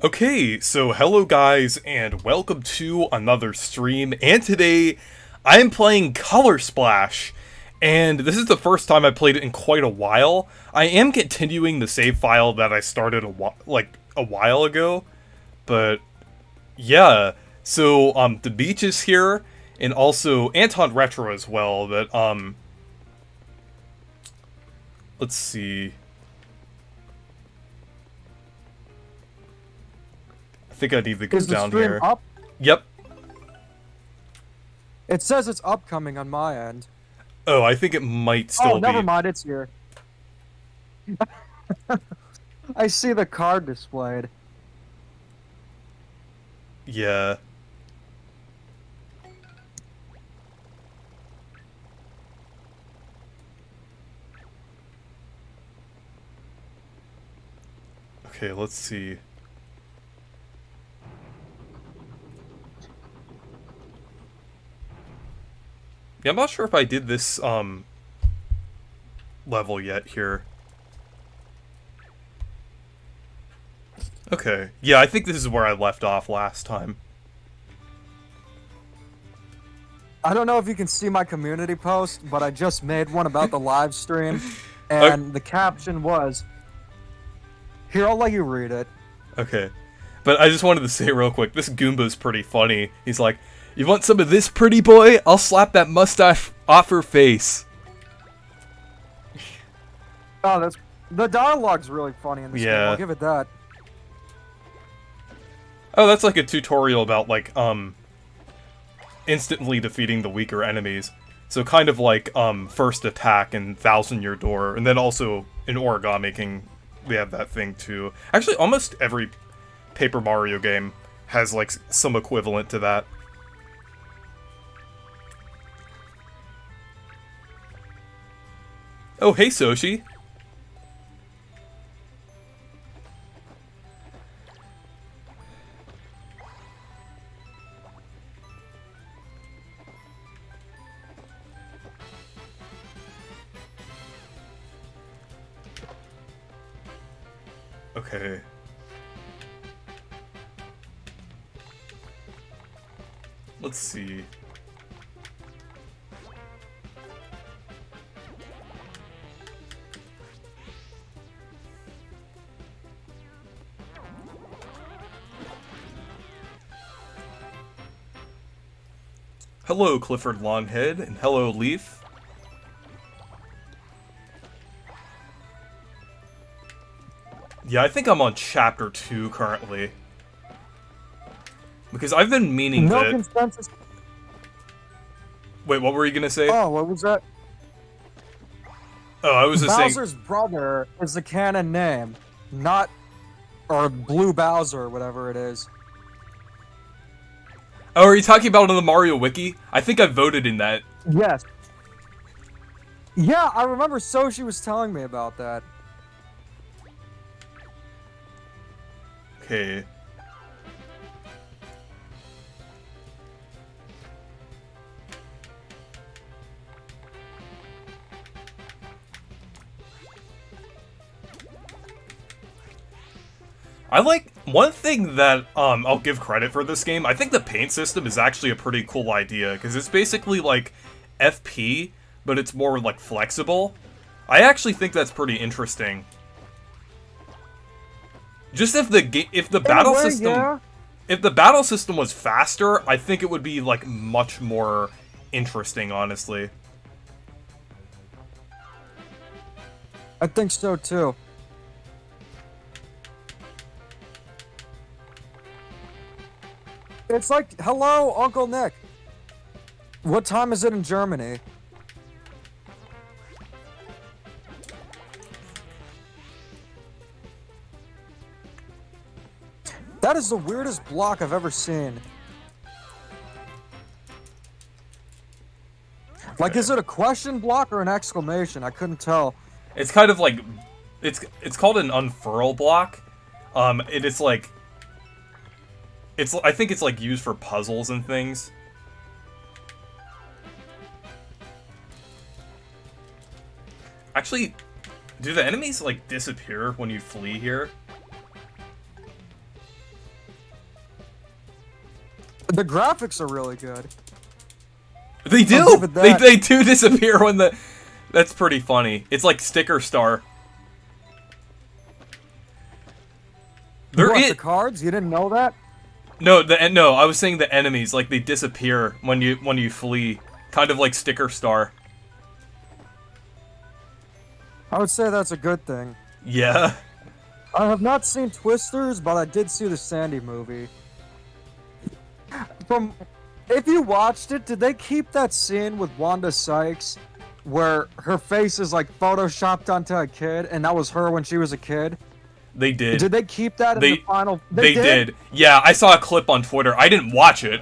Okay, so hello guys, and welcome to another stream, and today I am playing Color Splash, and this is the first time I played it in quite a while. I am continuing the save file that I started a while ago, but yeah, so the beach is here, and also Anton Retro as well, but let's see. I think I need to go Is the down stream here. up? Yep. It says it's upcoming on my end. Oh, I think it might Oh, still never be. mind, it's here. I see the card displayed. Yeah. Okay, let's see. Yeah, I'm not sure if I did this, level yet here. Okay. Yeah, I think this is where I left off last time. I don't know if you can see my community post, but I just made one about the live stream, and the caption was, here, I'll let you read it. Okay. But I just wanted to say real quick, this Goomba's pretty funny. He's like, "You want some of this, pretty boy? I'll slap that mustache off her face." Oh, the dialogue's really funny in this game, Yeah. I'll give it that. Oh, that's like a tutorial about, like, instantly defeating the weaker enemies. So kind of like, first attack and Thousand Year Door, and then also in Origami King, they have that thing too. Actually, almost every Paper Mario game has, like, some equivalent to that. Oh, hey, Soshi. Okay. Let's see. Hello, Clifford Longhead, and hello, Leaf. Yeah, I think I'm on chapter 2 currently. Because I've been meaning No that... consensus. Wait, what were you gonna say? Oh, what was that? Oh, I was just saying... Bowser's brother is the canon name, not... or Blue Bowser, or whatever it is. Oh, are you talking about on the Mario Wiki? I think I voted in that. Yes. Yeah, I remember Soshi was telling me about that. Okay. I like, one thing that, I'll give credit for this game, I think the paint system is actually a pretty cool idea, because it's basically like FP, but it's more, like, flexible. I actually think that's pretty interesting. Just if the battle system... Yeah. If the battle system was faster, I think it would be, like, much more interesting, honestly. I think so too. It's like, hello, Uncle Nick. What time is it in Germany? That is the weirdest block I've ever seen. Like, is it a question block or an exclamation? I couldn't tell. It's kind of like... It's called an unfurl block. It is like... I think it's, like, used for puzzles and things. Actually, do the enemies, like, disappear when you flee here? The graphics are really good. They I'll do! give it that. They do disappear when the... That's pretty funny. It's like Sticker Star. The cards? You didn't know that? No, no, I was saying the enemies, like, they disappear when you flee. Kind of like Sticker Star. I would say that's a good thing. Yeah. I have not seen Twisters, but I did see the Sandy movie. If you watched it, did they keep that scene with Wanda Sykes where her face is like photoshopped onto a kid, and that was her when she was a kid? They did. Did they keep that in the final? They did. Yeah, I saw a clip on Twitter. I didn't watch it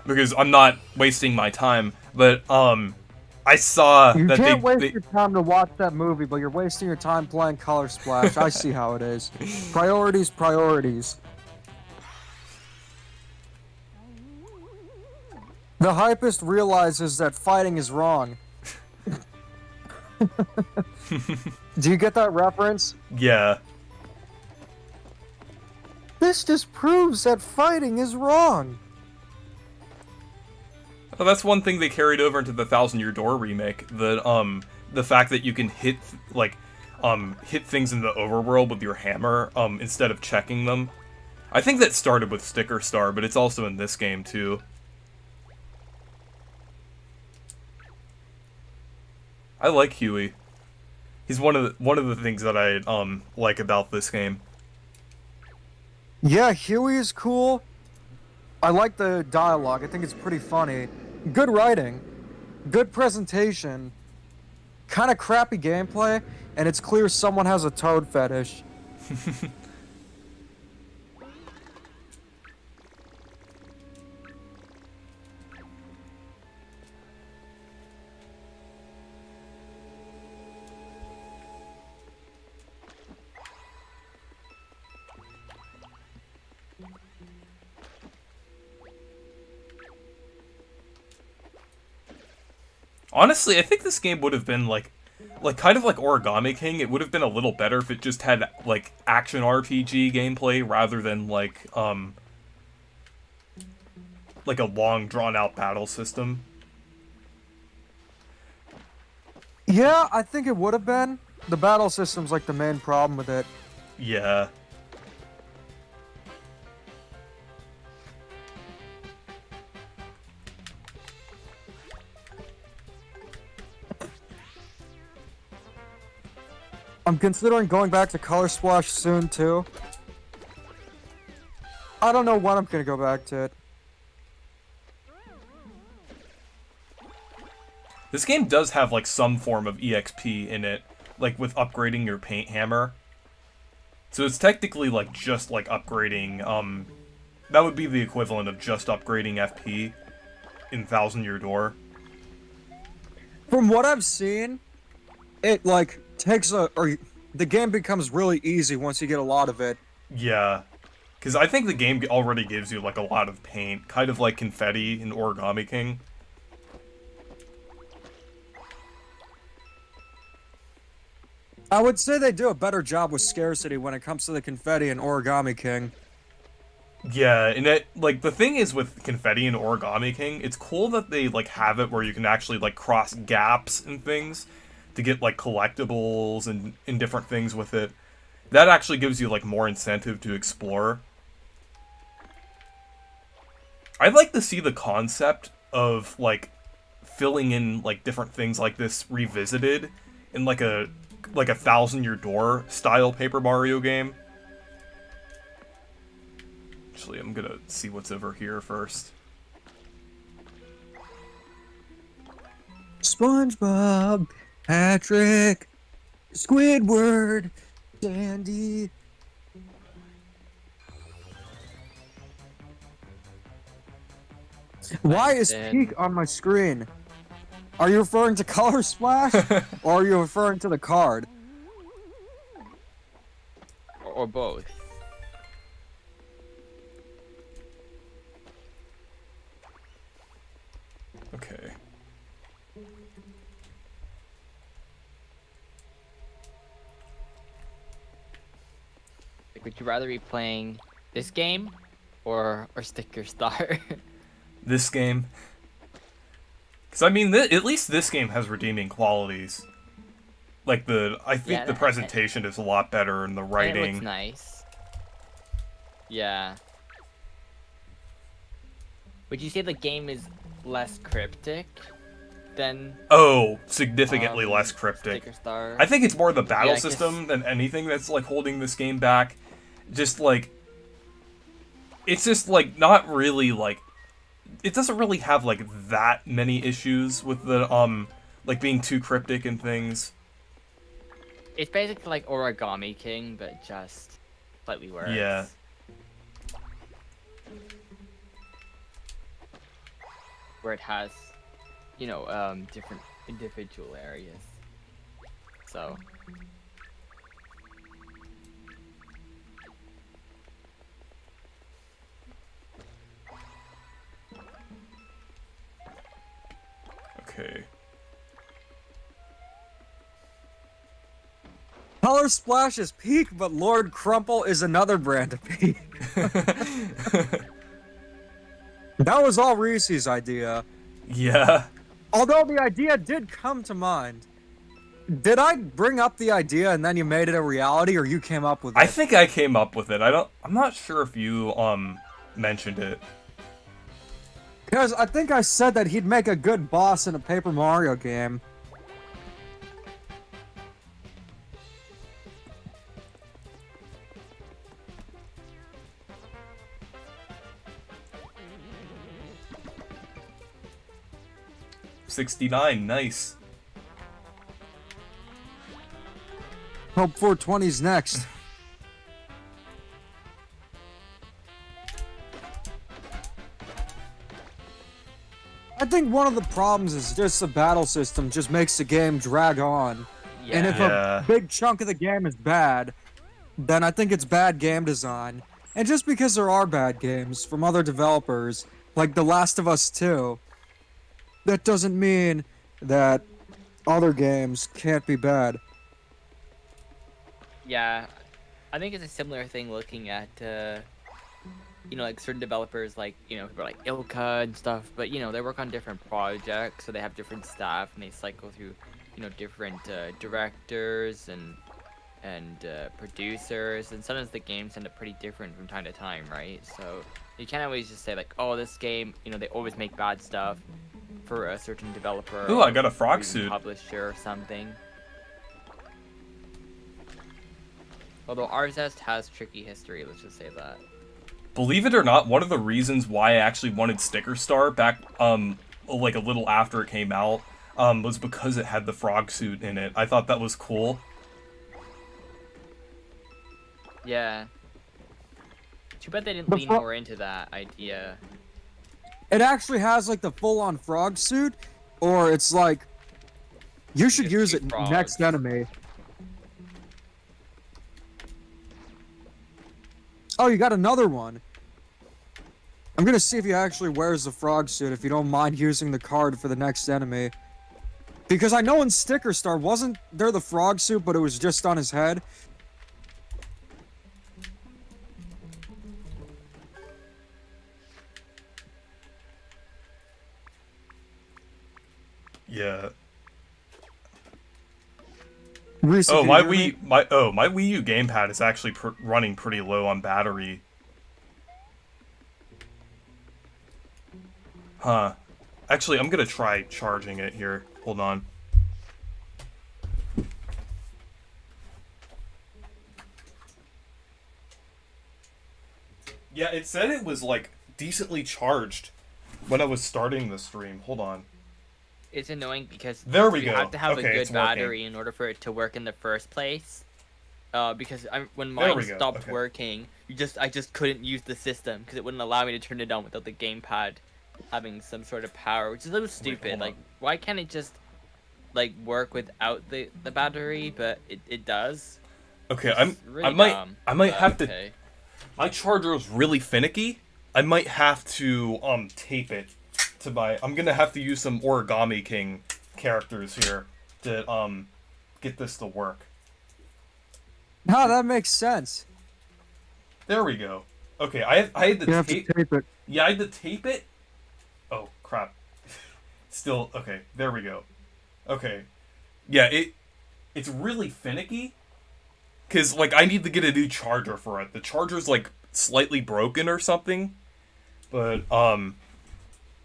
because I'm not wasting my time. But I saw you that can't waste your time to watch that movie, but you're wasting your time playing Color Splash. I see how it is. Priorities, priorities. The hypest realizes that fighting is wrong. Do you get that reference? Yeah. This just proves that fighting is wrong. Well, that's one thing they carried over into the Thousand Year Door remake. The fact that you can hit things in the overworld with your hammer instead of checking them. I think that started with Sticker Star, but it's also in this game too. I like Huey. He's one of the things that I like about this game. Yeah, Huey is cool. I like the dialogue. I think it's pretty funny. Good writing, good presentation, kind of crappy gameplay, and it's clear someone has a toad fetish. Honestly, I think this game would have been like kind of like Origami King. It would have been a little better if it just had like action RPG gameplay rather than like a long drawn out battle system. Yeah, I think it would have been. The battle system's like the main problem with it. Yeah. I'm considering going back to Color Splash soon, too. I don't know when I'm gonna go back to it. This game does have like some form of EXP in it, like with upgrading your paint hammer. So it's technically like just like upgrading, that would be the equivalent of just upgrading FP in Thousand Year Door. From what I've seen, it like the game becomes really easy once you get a lot of it. Yeah, because I think the game already gives you like a lot of paint, kind of like confetti in Origami King. I would say they do a better job with scarcity when it comes to the confetti in Origami King. Yeah, and it, like, the thing is with confetti and Origami King, it's cool that they, like, have it where you can actually, like, cross gaps and things to get, like, collectibles and different things with it. That actually gives you, like, more incentive to explore. I'd like to see the concept of, like, filling in, like, different things like this revisited in, like a Thousand Year Door style Paper Mario game. Actually, I'm gonna see what's over here first. SpongeBob, Patrick, Squidward, Sandy. Why is Peak on my screen? Are you referring to Color Splash? Or are you referring to the card? Or both. Okay. Like, would you rather be playing this game or Sticker Star? This game. Because, I mean, at least this game has redeeming qualities. Like, I think the presentation is a lot better, and the writing. It looks nice. Yeah. Would you say the game is less cryptic than... Oh, significantly less cryptic. Sticker Star? I think it's more the battle system than anything that's, like, holding this game back. Just, like... It's just, like, not really, like... It doesn't really have, like, that many issues with the, like, being too cryptic and things. It's basically like Origami King, but just slightly worse. Yeah. Where it has, you know, different individual areas. So. Okay. Color Splash is peak, but Lord Crumple is another brand of peak. That was all Reese's idea. Yeah. Although the idea did come to mind. Did I bring up the idea and then you made it a reality, or you came up with it? I think I came up with it. I'm not sure if you, mentioned it. Because I think I said that he'd make a good boss in a Paper Mario game. $69, nice. Hope 420's next. I think one of the problems is just the battle system just makes the game drag on. Yeah. And if a big chunk of the game is bad, then I think it's bad game design. And just because there are bad games from other developers, like The Last of Us 2, that doesn't mean that other games can't be bad. Yeah, I think it's a similar thing looking at, you know, like certain developers, like, you know, people like Ilka and stuff, but, you know, they work on different projects, so they have different staff, and they cycle through, you know, different directors and producers, and sometimes the games end up pretty different from time to time, right? So you can't always just say, like, oh, this game, you know, they always make bad stuff for a certain developer. Ooh, I got a frog or suit. Publisher or something. Although Arzest has tricky history, let's just say that. Believe it or not, one of the reasons why I actually wanted Sticker Star back, like a little after it came out, was because it had the frog suit in it. I thought that was cool. Yeah. Too bad they didn't lean more into that idea. It actually has like the full-on frog suit, or it's like you should use it next enemy. Oh, you got another one. I'm gonna see if he actually wears the frog suit, if you don't mind using the card for the next enemy. Because I know in Sticker Star, wasn't there the frog suit, but it was just on his head? Yeah. Reese, Oh, my Wii U gamepad is actually running pretty low on battery. Huh. Actually, I'm gonna try charging it here. Hold on. Yeah, it said it was, like, decently charged when I was starting the stream. Hold on. It's annoying because there we you go. have to have Okay, a good it's battery working. in order for it to work in the first place. Because when mine stopped working, I just couldn't use the system because it wouldn't allow me to turn it on without the gamepad having some sort of power, which is a little stupid. Like, why can't it just like work without the battery? But it does. Okay, really I might have to. My charger is really finicky. I might have to tape it to my. I'm gonna have to use some Origami King characters here to get this to work. No, that makes sense. There we go. Okay, I had to tape it. Yeah, I had to tape it Oh, crap. Still, okay, there we go. Okay. Yeah, it's really finicky. Because, like, I need to get a new charger for it. The charger's, like, slightly broken or something. But,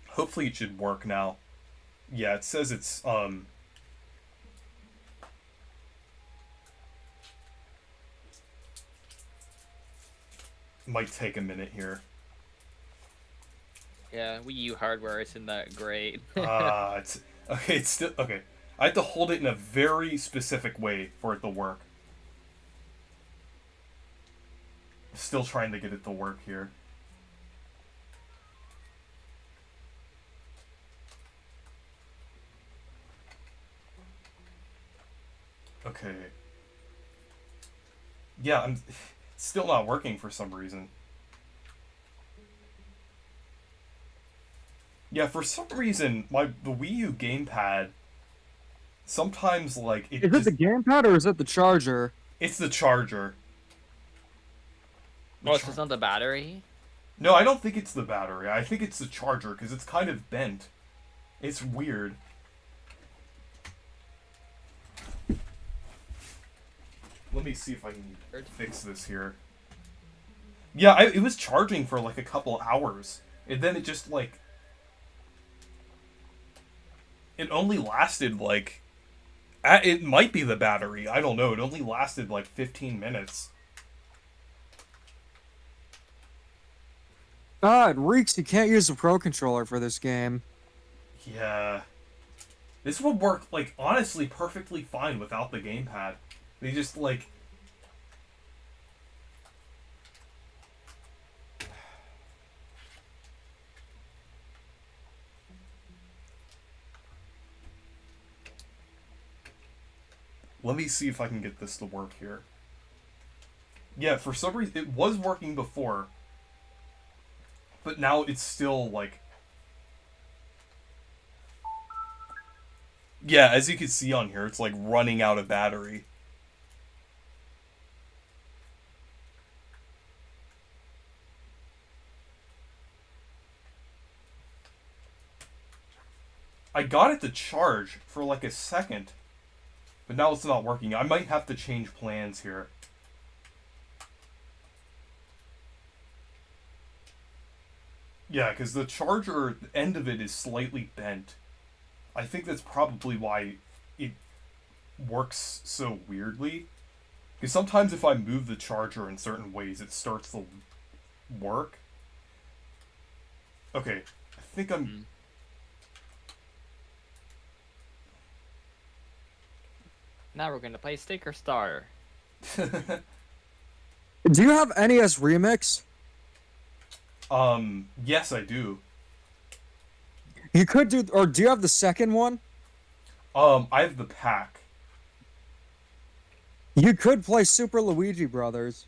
hopefully it should work now. Yeah, it says it's, might take a minute here. Yeah, Wii U hardware isn't that great. It's okay. It's still okay. I have to hold it in a very specific way for it to work. Still trying to get it to work here. Okay. Yeah, I'm still not working for some reason. Yeah, for some reason, the Wii U gamepad sometimes like it Is just it the gamepad or is it the charger? it's the charger. Oh, it's not the battery? No, I don't think it's the battery. I think it's the charger because it's kind of bent. It's weird. Let me see if I can fix this here. Yeah, it was charging for like a couple hours, and then it just like it only lasted like it might be the battery. I don't know. It only lasted like 15 minutes. Ah, it reeks. You can't use the Pro Controller for this game. Yeah. This would work, like, honestly perfectly fine without the gamepad. They just, like... Let me see if I can get this to work here. Yeah, for some reason, it was working before. But now it's still, like... Yeah, as you can see on here, it's, like, running out of battery. I got it to charge for, like, a second. But now it's not working. I might have to change plans here. Yeah, because the charger, the end of it is slightly bent. I think that's probably why it works so weirdly. Because sometimes if I move the charger in certain ways, it starts to work. Okay, I think I'm... Now we're gonna play Sticker Star. Do you have NES Remix? Yes, I do. You could do, or do you have the second one? I have the pack. You could play Super Luigi Brothers.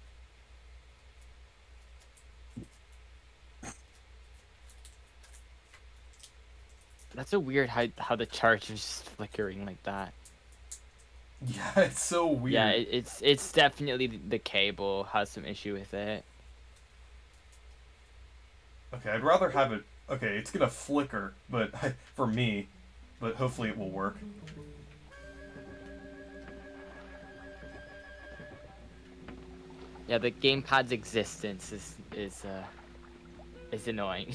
That's so weird how the charge is just flickering like that. Yeah, it's so weird. Yeah, it's definitely the cable has some issue with it. Okay, I'd rather have it... Okay, it's gonna flicker, but for me, but hopefully it will work. Yeah, the gamepad's existence is annoying.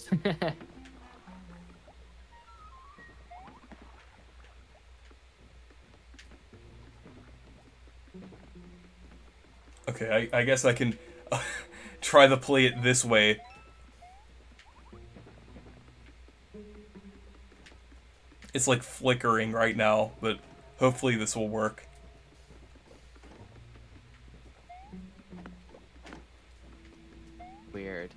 Okay, I guess I can try to play it this way. It's like flickering right now, but hopefully this will work. Weird.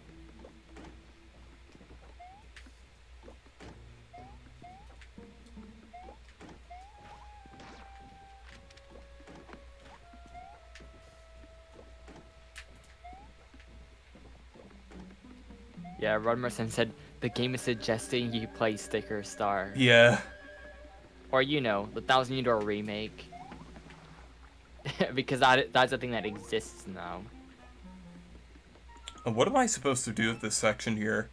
Yeah, Rodmerson said the game is suggesting you play Sticker Star. Yeah. Or, you know, the $1,000 remake. Because that's a thing that exists now. What am I supposed to do with this section here?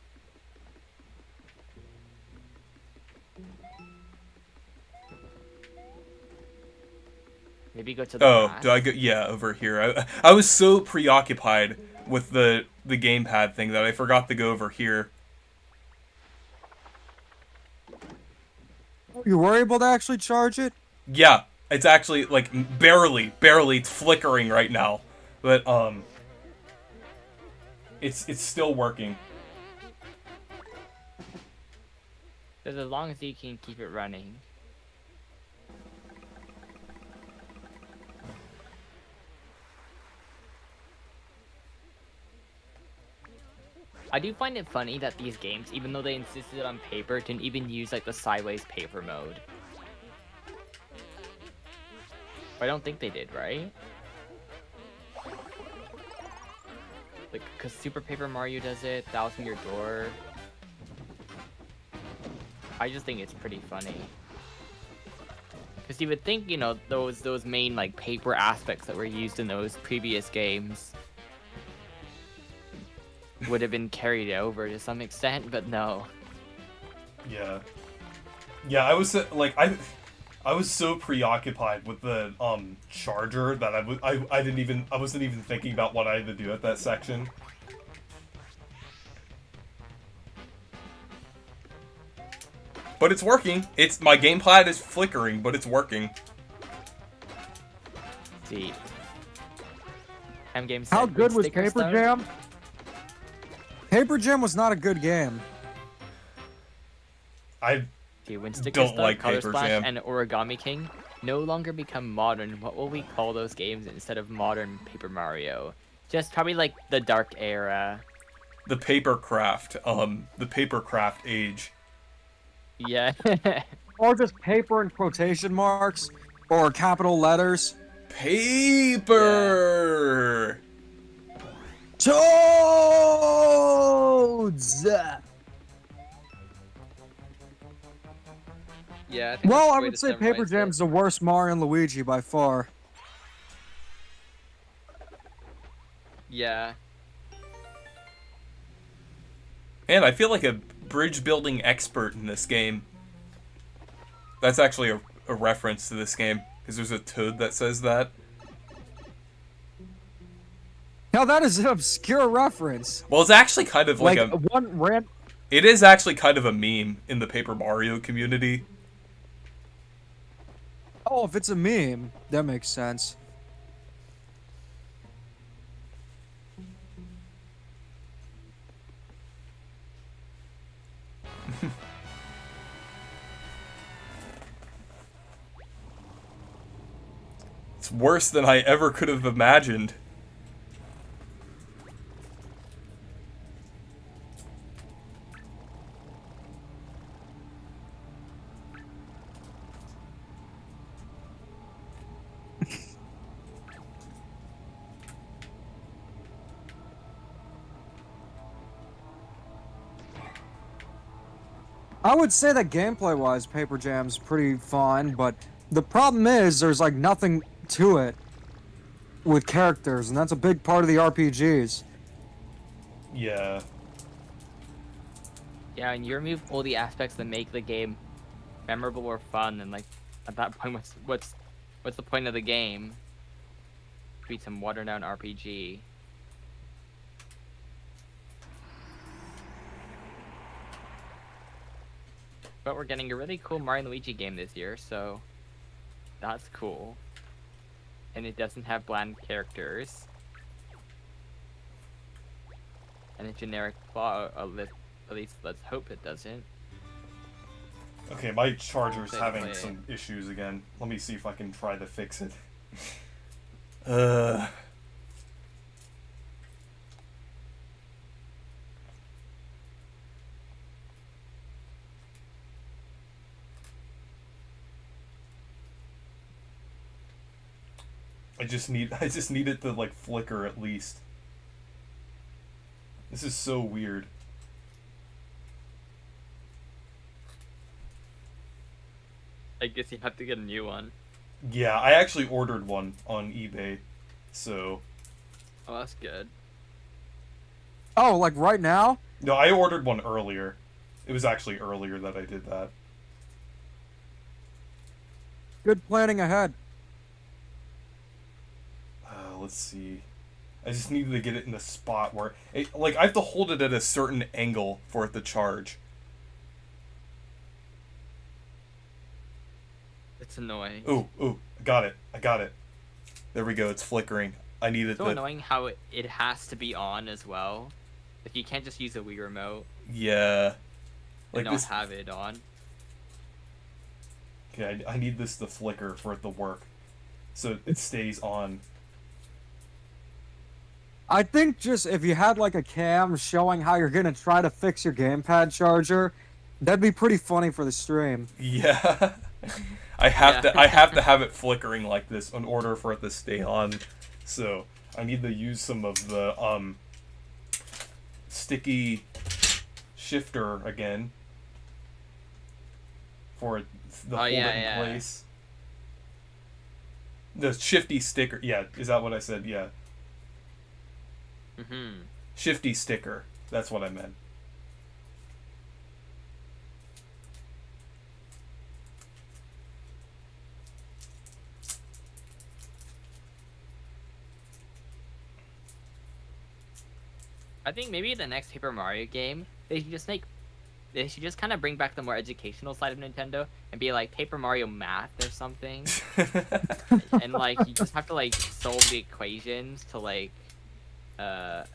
maybe go to the grass. do I go? Yeah, over here. I was so preoccupied with the gamepad thing that I forgot to go over here. You were able to actually charge it? Yeah, it's actually like barely flickering right now, but it's still working. Because as long as you can keep it running. I do find it funny that these games, even though they insisted on paper, didn't even use like the sideways paper mode. I don't think they did, right? Like, cause Super Paper Mario does it, Thousand Year Door. I just think it's pretty funny. Cause you would think, you know, those main like paper aspects that were used in those previous games would have been carried over to some extent, but no. Yeah. Yeah, I was like I was so preoccupied with the charger that I wasn't even thinking about what I had to do at that section. But it's working. My gamepad is flickering, but it's working. See. M-Game How good was Paper Jam? Paper Jam was not a good game. I when Sticker don't Star, like Color Paper Splash, Jam. and Origami King no longer become modern, what will we call those games instead of modern Paper Mario? Just probably like the Dark Era. The Papercraft age. Yeah. Or just paper in quotation marks, or capital letters. Paper! Toads! Yeah. I think Well, that's I the way would to say Paper summarize Jam's it. the worst Mario and Luigi by far. Yeah. Man, I feel like a bridge building expert in this game. That's actually a reference to this game, because there's a toad that says that. Now that is an obscure reference. Well, it's actually kind of like It is actually kind of a meme in the Paper Mario community. Oh, if it's a meme, that makes sense. It's worse than I ever could have imagined. I would say that gameplay-wise, Paper Jam's pretty fun, but the problem is there's like nothing to it with characters, and that's a big part of the RPGs. Yeah. Yeah, and you remove all the aspects that make the game memorable or fun, and like at that point, what's the point of the game? Be some watered down RPG. But we're getting a really cool Mario and Luigi game this year, so that's cool. And it doesn't have bland characters. And a generic plot, at least let's hope it doesn't. Okay, my charger's having some issues again. Let me see if I can try to fix it. I just need it to like flicker at least. This is so weird. I guess you have to get a new one. Yeah, I actually ordered one on eBay, so... Oh, that's good. Oh, like right now? No, I ordered one earlier. It was actually earlier that I did that. Good planning ahead. let's see. I just needed to get it in the spot where it, like, I have to hold it at a certain angle for it to charge. It's annoying. Ooh, got it. I got it. There we go. It's flickering. I needed It's so annoying how it has to be on as well. Like, you can't just use a Wii remote. Yeah. Like, and not have it on. Okay, I need this to flicker for it to work, so it stays on. I think just if you had like a cam showing how you're gonna try to fix your gamepad charger, that'd be pretty funny for the stream. Yeah. I have to have it flickering like this in order for it to stay on. So I need to use some of the sticky shifter again for the hold it in place. The shifty sticker. Yeah, is that what I said? Yeah. Shifty sticker. That's what I meant. I think maybe the next Paper Mario game, they should just kind of bring back the more educational side of Nintendo and be like Paper Mario Math or something. And like you just have to like solve the equations to like to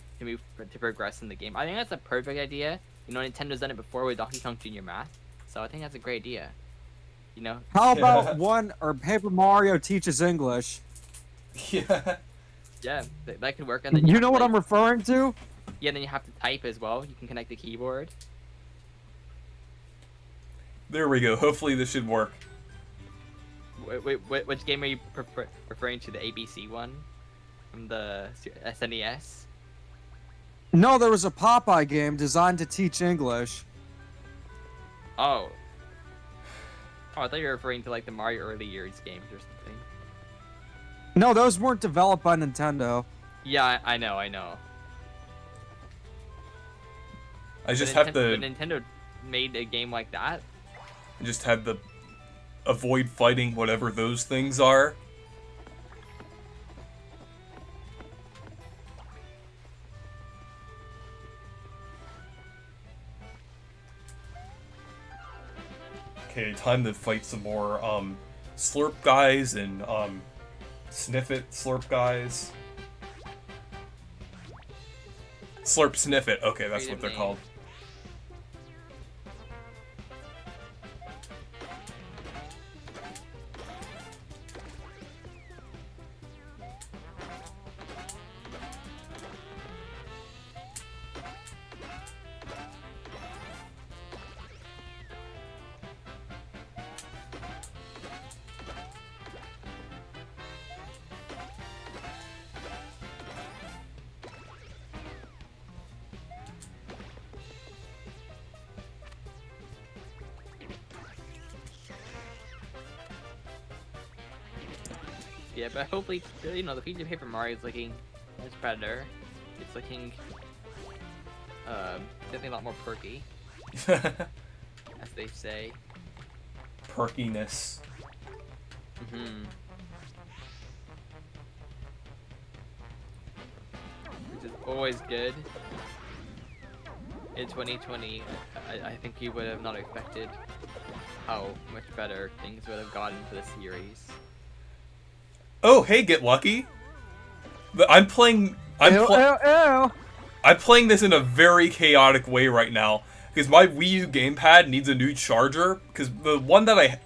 progress in the game. I think that's a perfect idea. You know, Nintendo's done it before with Donkey Kong Jr. Math, so I think that's a great idea. You know. How about Paper Mario teaches English? Yeah. Yeah, that could work. And then you know what I'm referring to? Yeah, then you have to type as well. You can connect the keyboard. There we go. Hopefully this should work. Wait, which game are you referring to? The ABC one from the SNES? No, there was a Popeye game designed to teach English. Oh, I thought you were referring to like the Mario early years games or something. No, those weren't developed by Nintendo. Yeah, I know. I just have to. Nintendo made a game like that. I just had to avoid fighting whatever those things are. Okay, time to fight some more slurp guys and sniff it slurp guys. Slurp sniff it. Okay, that's what they're called. Yeah, but hopefully, you know, the future of Paper Mario is looking much better. It's looking, definitely a lot more perky, as they say. Perkiness. Which is always good. In 2020, I think you would have not expected how much better things would have gotten for the series. Oh, hey, Get Lucky. I'm playing this in a very chaotic way right now because my Wii U gamepad needs a new charger because the one that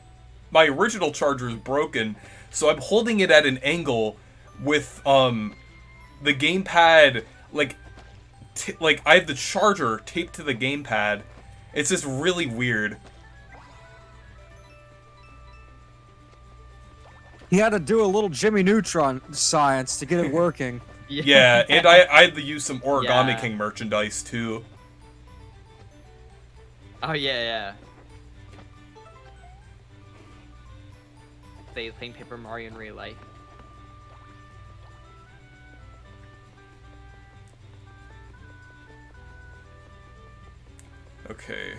my original charger is broken, so I'm holding it at an angle with the gamepad like I have the charger taped to the gamepad. It's just really weird. He had to do a little Jimmy Neutron science to get it working. Yeah, and I had to use some Origami King merchandise too. Oh yeah. They playing Paper Mario in real life. Okay.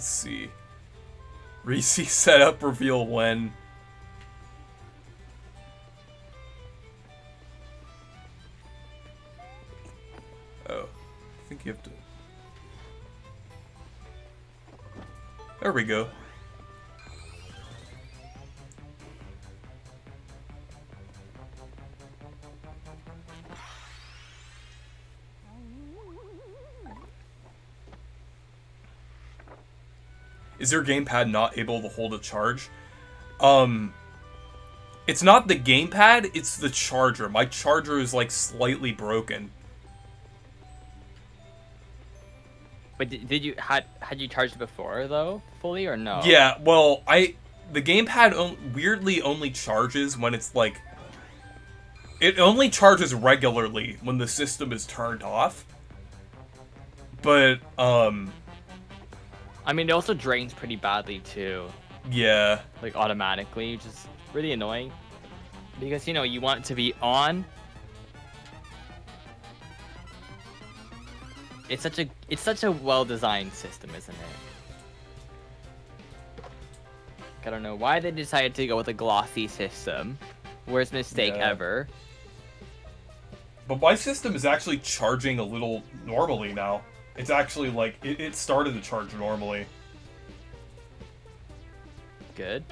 Let's see. Reese setup reveal when. Oh, I think you have to. There we go. Is your gamepad not able to hold a charge? It's not the gamepad, it's the charger. My charger is like slightly broken. But did you had you charged it before though, fully or no? Yeah, well, the gamepad weirdly only charges when it's like it only charges regularly when the system is turned off. But I mean, it also drains pretty badly too. Yeah. Like automatically, which is really annoying. Because, you know, you want it to be on. It's such a well-designed system, isn't it? I don't know why they decided to go with a glossy system. Worst mistake ever. But my system is actually charging a little normally now. It's actually like, it started to charge normally. Good.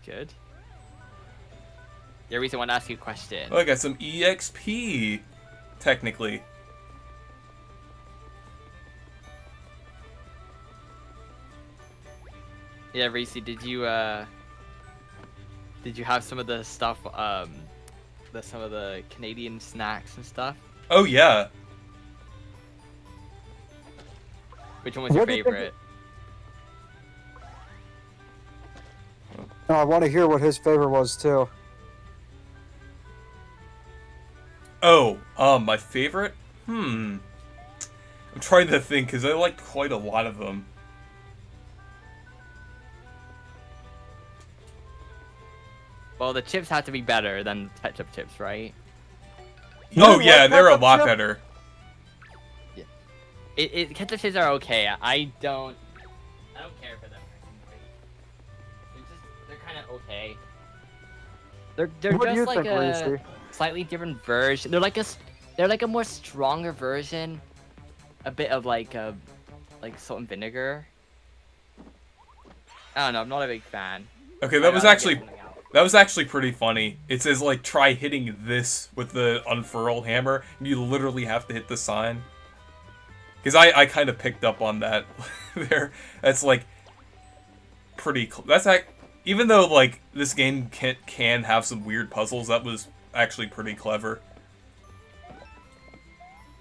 Good. Yeah, Reese, I want to ask you a question. Oh, I got some EXP, technically. Yeah, Reese, did you have some of the stuff, some of the Canadian snacks and stuff? Oh, yeah. Which one was your favorite? No, I want to hear what his favorite was too. Oh, my favorite? I'm trying to think, because I liked quite a lot of them. Well, the chips have to be better than ketchup chips, right? Oh yeah, they're a lot better. Yeah. Ketchup chips are okay. I don't care for them. They're kind of okay. They're What do you just like think, a Reese? slightly different version. They're like a more stronger version. A bit of like salt and vinegar. I don't know. I'm not a big fan. Okay, that was actually pretty funny. It says like try hitting this with the unfurl hammer, and you literally have to hit the sign. Because I kind of picked up on that there. That's like pretty. Even though like this game can have some weird puzzles, that was actually pretty clever.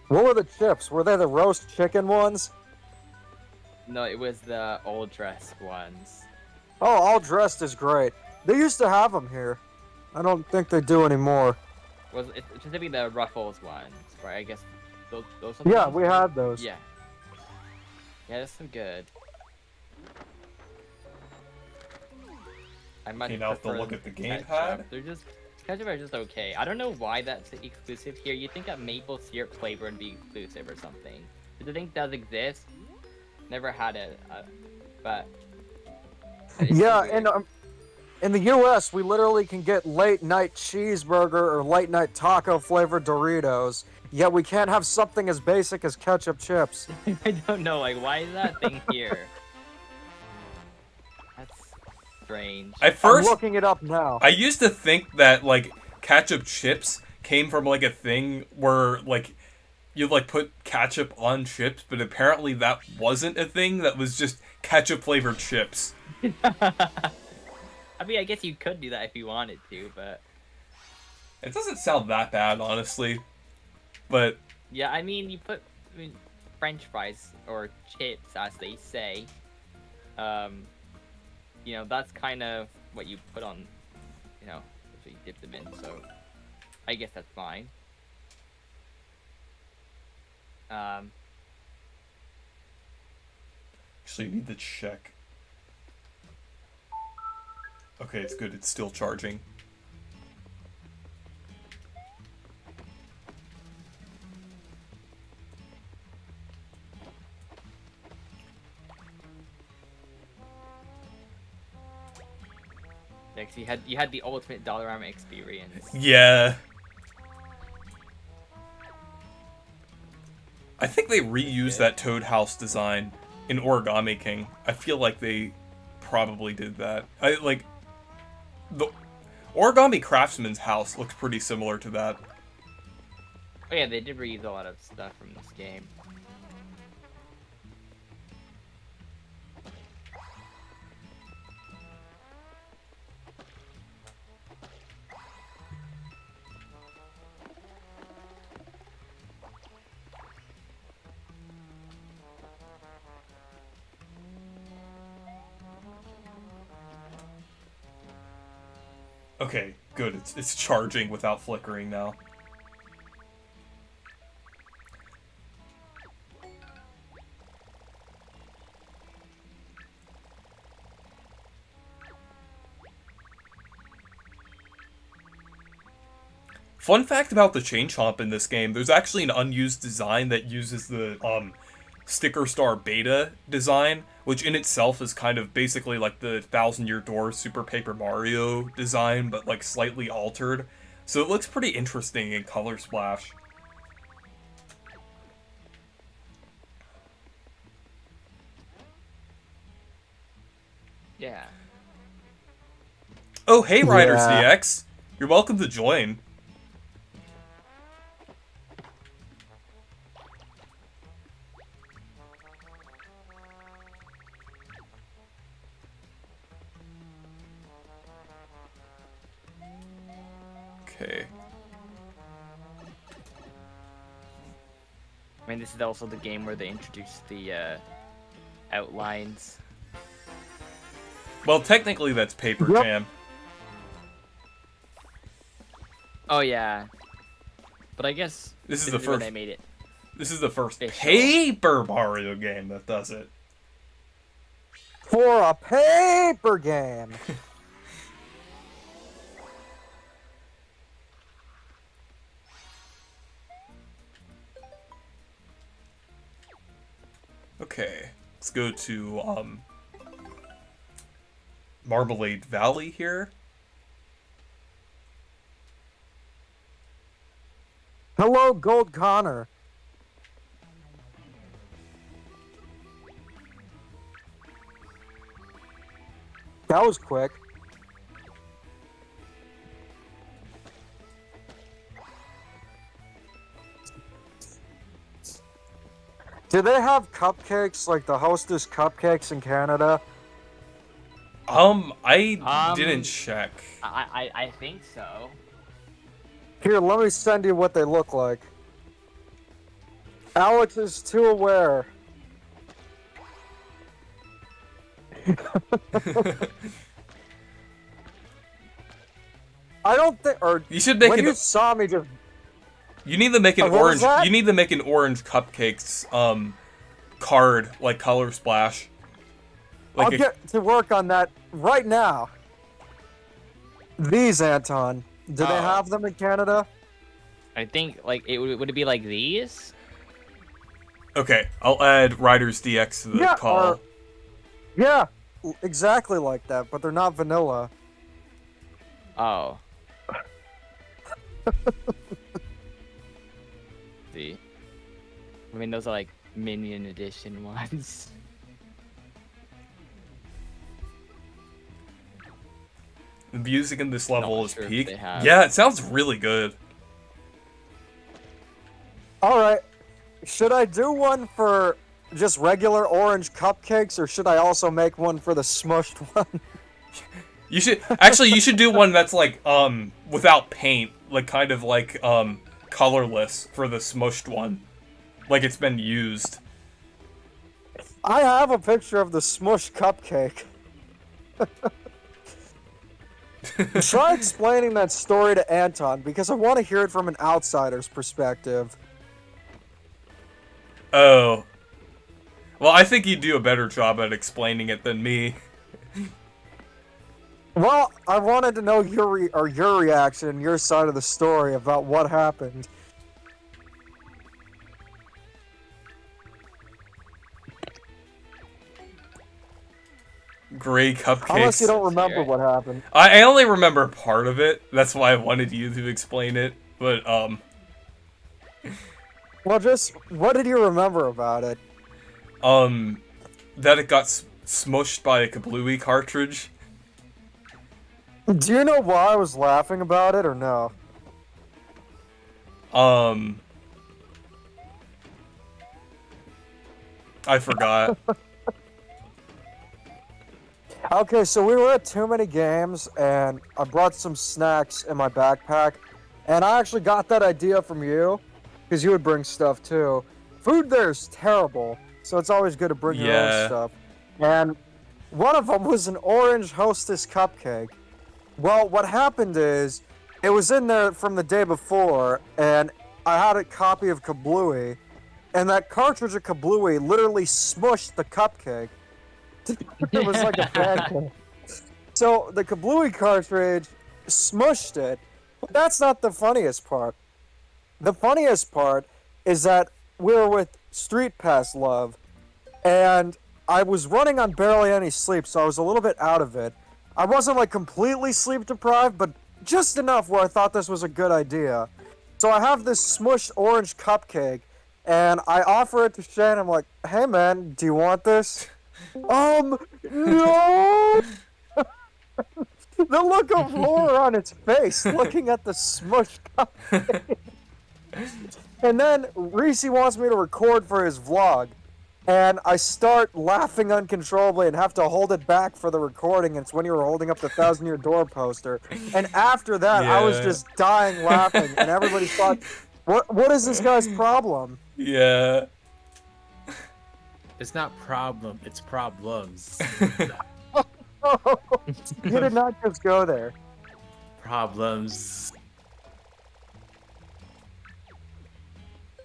What were the chips? Were they the roast chicken ones? No, it was the old dressed ones. Oh, all dressed is great. They used to have them here. I don't think they do anymore. Was it specifically the Ruffles ones, right? I guess those are Yeah, we had those. Yeah. Yeah, that's so good. I might have to look at the gamepad. They're just ketchup are just okay. I don't know why that's exclusive here. You think a maple syrup flavor would be exclusive or something? I think does exist. Never had it, but yeah, and in the U.S., we literally can get late night cheeseburger or late night taco flavored Doritos. Yet we can't have something as basic as ketchup chips. I don't know, like why is that thing here? That's strange. I'm looking it up now. I used to think that like ketchup chips came from like a thing where like you like put ketchup on chips, but apparently that wasn't a thing. That was just ketchup flavored chips. I mean, I guess you could do that if you wanted to, but it doesn't sound that bad, honestly. But yeah, I mean, French fries or chips, as they say. You know, that's kind of what you put on. You know, that's what you dip them in. So, I guess that's fine. Actually, you need to check. Okay, it's good. It's still charging. Next, you had the ultimate Dollarama experience. Yeah. I think they reused that Toad House design in Origami King. I feel like they probably did that. The Origami Craftsman's house looks pretty similar to that. Oh yeah, they did reuse a lot of stuff from this game. Okay, good. It's charging without flickering now. Fun fact about the Chain Chomp in this game, there's actually an unused design that uses the Sticker Star Beta design, which in itself is kind of basically like the Thousand Year Door Super Paper Mario design, but like slightly altered. So it looks pretty interesting in Color Splash. Yeah. Oh, hey Riders DX! You're welcome to join. Okay. I mean, this is also the game where they introduced the outlines. Well, technically that's Paper Jam. Oh yeah, but I guess This is the first. They made it. This is the first official Paper Mario game that does it. For a paper game. Okay, let's go to Marmalade Valley here. Hello, Gold Connor. That was quick. Do they have cupcakes like the Hostess cupcakes in Canada? I didn't check. I think so. Here, let me send you what they look like. Alex is too aware. I don't think, or You should make when an. you saw me just. You need to make an What was orange. that? You need to make an orange cupcakes card like Color Splash. I'll get to work on that right now. These, Anton. Do they have them in Canada? I think would it be like these? Okay, I'll add Riders DX to the call. Yeah, exactly like that, but they're not vanilla. Oh. See. I mean, those are like Minion Edition ones. The music in this level is sure peak. if they have. Yeah, it sounds really good. Alright, should I do one for just regular orange cupcakes, or should I also make one for the smushed one? You should do one that's like without paint, like kind of like colorless for the smushed one. Like it's been used. I have a picture of the smushed cupcake. Try explaining that story to Anton, because I want to hear it from an outsider's perspective. Oh. Well, I think you do a better job at explaining it than me. Well, I wanted to know your reaction, your side of the story about what happened. Gray cupcakes. Unless you don't remember what happened. I only remember part of it. That's why I wanted you to explain it. But, Well, just, what did you remember about it? That it got smushed by a kablooey cartridge. Do you know why I was laughing about it, or no? I forgot. Okay, so we were at Too Many Games, and I brought some snacks in my backpack, and I actually got that idea from you, because you would bring stuff too. Food there is terrible, so it's always good to bring your own stuff. And one of them was an orange Hostess cupcake. Well, what happened is, it was in there from the day before, and I had a copy of Kablooey, and that cartridge of Kablooey literally smushed the cupcake. It was like a pancake. So the Kablooey cartridge smushed it, but that's not the funniest part. The funniest part is that we were with Street Pass Love, and I was running on barely any sleep, so I was a little bit out of it. I wasn't like completely sleep deprived, but just enough where I thought this was a good idea. So I have this smushed orange cupcake, and I offer it to Shane. I'm like, hey man, do you want this? No! The look of horror on its face, looking at the smushed cupcake. And then Reese wants me to record for his vlog, and I start laughing uncontrollably and have to hold it back for the recording. It's when you were holding up the 1,000-year door poster. And after that, I was just dying laughing, and everybody thought, what is this guy's problem? Yeah. It's not problem, it's problems. You did not just go there. Problems.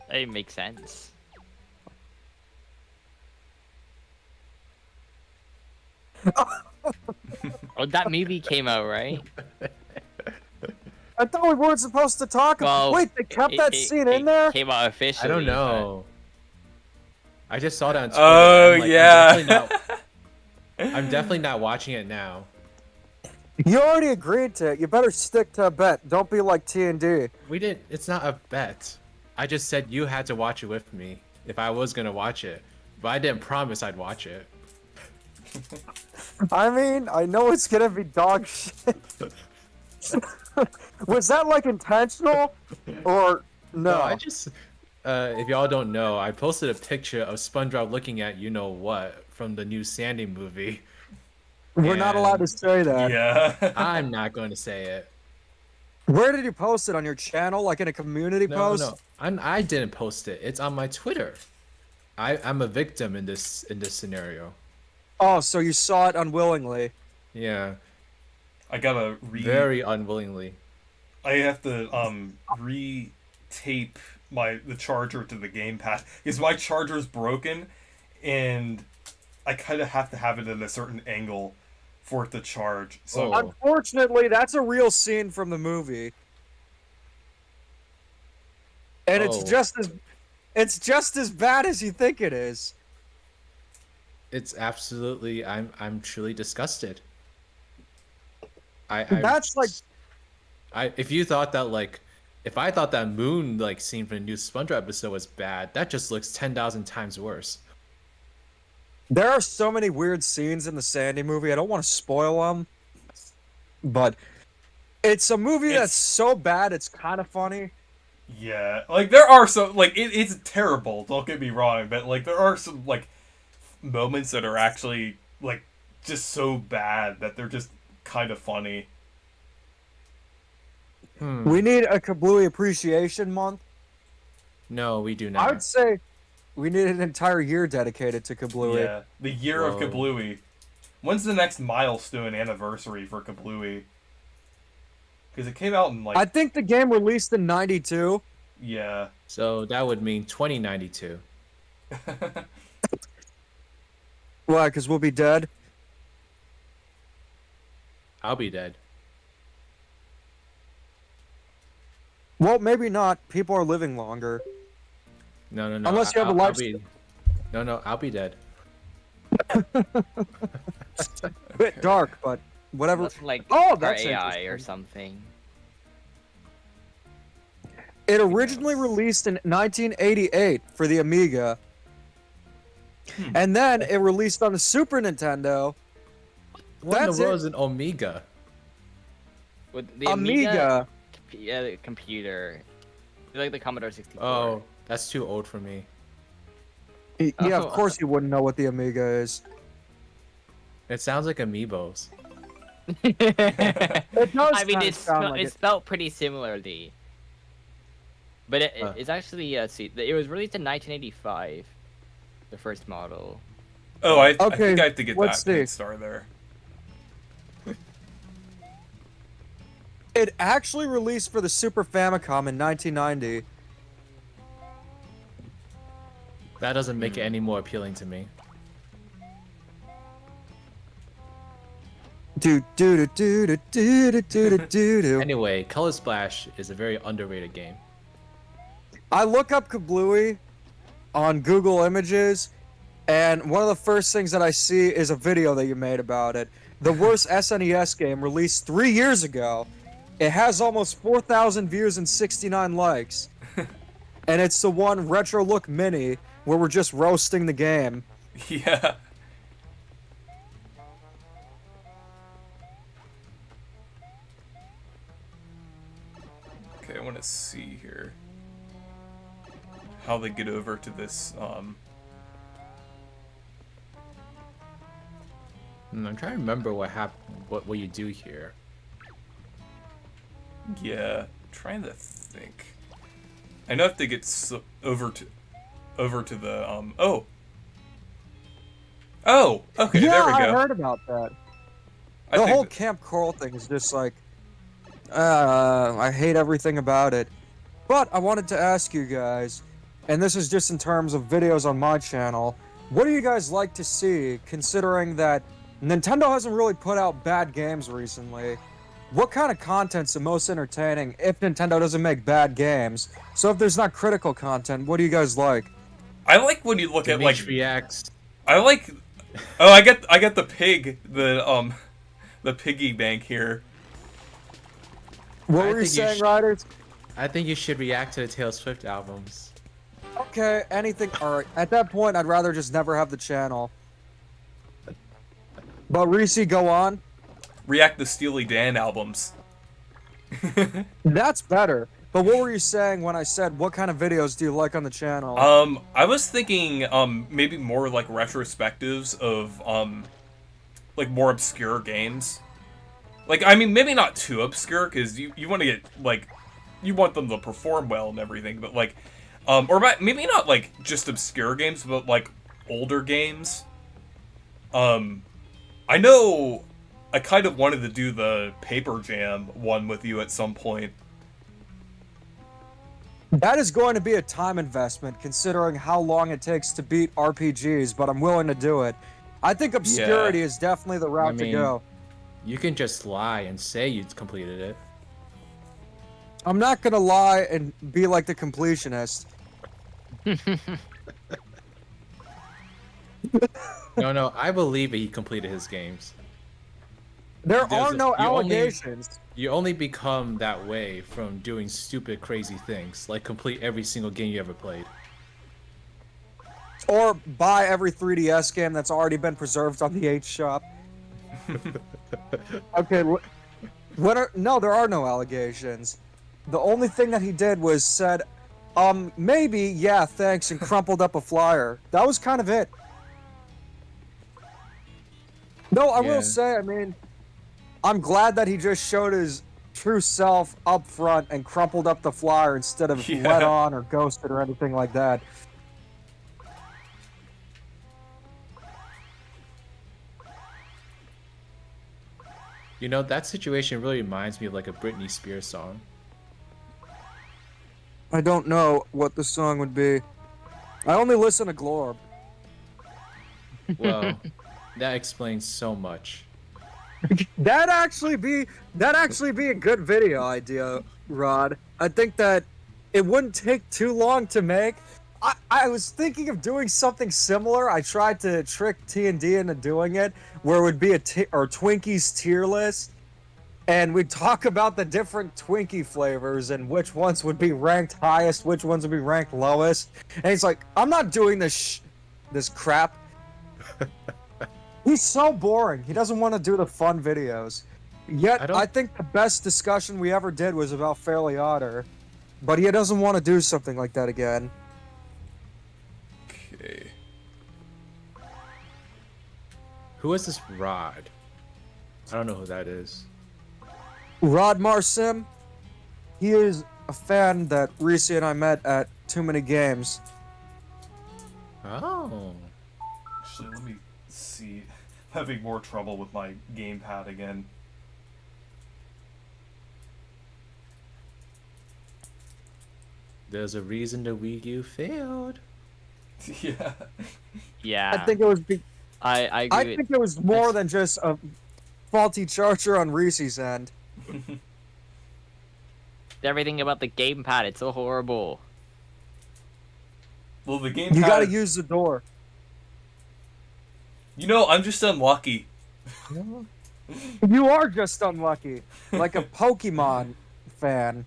That makes sense. Oh, that movie came out, right? I thought we weren't supposed to talk about. Wait, they kept that scene in there? Came out officially. I don't know. I just saw that on Twitter. Oh, like, yeah. I'm definitely not watching it now. You already agreed to it. You better stick to a bet. Don't be like T&D. We didn't. It's not a bet. I just said you had to watch it with me if I was gonna watch it, but I didn't promise I'd watch it. I mean, I know it's gonna be dog shit. Was that like intentional, or no? No, I just. If y'all don't know, I posted a picture of SpongeBob looking at you know what from the new Sandy movie. We're not allowed to say that. Yeah. I'm not going to say it. Where did you post it? On your channel, like in a community post? No, I didn't post it. It's on my Twitter. I'm a victim in this scenario. Oh, so you saw it unwillingly? Yeah. I gotta very unwillingly. I have to re-tape the charger to the gamepad because my charger's broken, and I kind of have to have it at a certain angle for it to charge. So unfortunately, that's a real scene from the movie, and it's just as bad as you think it is. It's absolutely. I'm truly disgusted. If you thought that if I thought that moon scene from the new SpongeBob episode was bad, that just looks 10,000 times worse. There are so many weird scenes in the Sandy movie. I don't want to spoil them, but it's a movie that's so bad it's kind of funny. Yeah, there are some it's terrible. Don't get me wrong, but there are some moments that are actually just so bad that they're just kind of funny. We need a Kablooey Appreciation Month. No, we do not. I would say we need an entire year dedicated to Kablooey. Yeah, the year of Kablooey. When's the next milestone anniversary for Kablooey? Because it came out in I think the game released in '92. Yeah. So that would mean 2092. Why? Because we'll be dead? I'll be dead. Well, maybe not. People are living longer. No. Unless you have a life. No, I'll be dead. bit dark, but whatever. That's like Oh, our that's AI or interesting. something. It originally released in 1988 for the Amiga, and then it released on the Super Nintendo. What in That's the world it. is an Omega? With the Amiga. Yeah, the computer. Like the Commodore 64. Oh, that's too old for me. Yeah, of course you wouldn't know what the Amiga is. It sounds like Amiibos. It does. I mean, kinda it's sound like it's spelled pretty similarly. But it's actually see, it was released in 1985. The first model. Oh, I Okay, think I have to get that let's see. pin star there. It actually released for the Super Famicom in 1990. That doesn't make it any more appealing to me. Do do do do do do do do do. Anyway, Color Splash is a very underrated game. I look up Kablooey on Google Images, and one of the first things that I see is a video that you made about it. The worst SNES game released 3 years ago. It has almost 4,000 views and 69 likes. And it's the one Retro Look Mini where we're just roasting the game. Yeah. Okay, I want to see here how they get over to this. I'm trying to remember what happened, what you do here. Yeah, trying to think. I know I have to get over to the Oh, okay, Yeah, there we go. I heard about that. I The think whole Camp Coral thing is just like, I hate everything about it. But I wanted to ask you guys, and this is just in terms of videos on my channel, what do you guys like to see, considering that Nintendo hasn't really put out bad games recently? What kind of content's the most entertaining if Nintendo doesn't make bad games? So if there's not critical content, what do you guys like? I like when you look at like reacts. I like. Oh, I get the pig, the piggy bank here. What I were you think you saying, sh- Riders? I think you should react to the Taylor Swift albums. Okay, anything. Alright, at that point, I'd rather just never have the channel. But Reese, go on. React to Steely Dan albums. That's better. But what were you saying when I said, what kind of videos do you like on the channel? I was thinking, maybe more like retrospectives of, like more obscure games. Like, I mean, maybe not too obscure, because you want to get, like, you want them to perform well and everything, but like, maybe not like just obscure games, but like older games. I know I kind of wanted to do the Paper Jam one with you at some point. That is going to be a time investment, considering how long it takes to beat RPGs, but I'm willing to do it. I think obscurity is definitely the route to go. You can just lie and say you completed it. I'm not gonna lie and be like the completionist. No, I believe he completed his games. There There's are no you only- allegations. You only become that way from doing stupid, crazy things, like complete every single game you ever played. Or buy every 3DS game that's already been preserved on the H shop. Okay, no, there are no allegations. The only thing that he did was said, maybe, yeah, thanks, and crumpled up a flyer. That was kind of it. No, I will say, I mean, I'm glad that he just showed his true self up front and crumpled up the flyer instead of let on or ghosted or anything like that. You know, that situation really reminds me of like a Britney Spears song. I don't know what the song would be. I only listen to Glorb. Well, that explains so much. That'd actually be a good video idea, Rod. I think that it wouldn't take too long to make. I was thinking of doing something similar. I tried to trick T&D into doing it, where it would be or Twinkies tier list, and we'd talk about the different Twinkie flavors and which ones would be ranked highest, which ones would be ranked lowest. And he's like, I'm not doing this crap. He's so boring. He doesn't want to do the fun videos. Yet, I think the best discussion we ever did was about Fairly Odder, but he doesn't want to do something like that again. Okay. Who is this Rod? I don't know who that is. Rod Marsim, he is a fan that Reese and I met at Too Many Games. Oh. Actually, let me see. I'm having more trouble with my gamepad again. There's a reason the Wii U failed. Yeah. Yeah. I think it was. I agree. I think it was more than just a faulty charger on Reese's end. Everything about the gamepad, it's so horrible. Well, the gamepad... You gotta use the door. You know, I'm just unlucky. You are just unlucky. Like a Pokemon fan.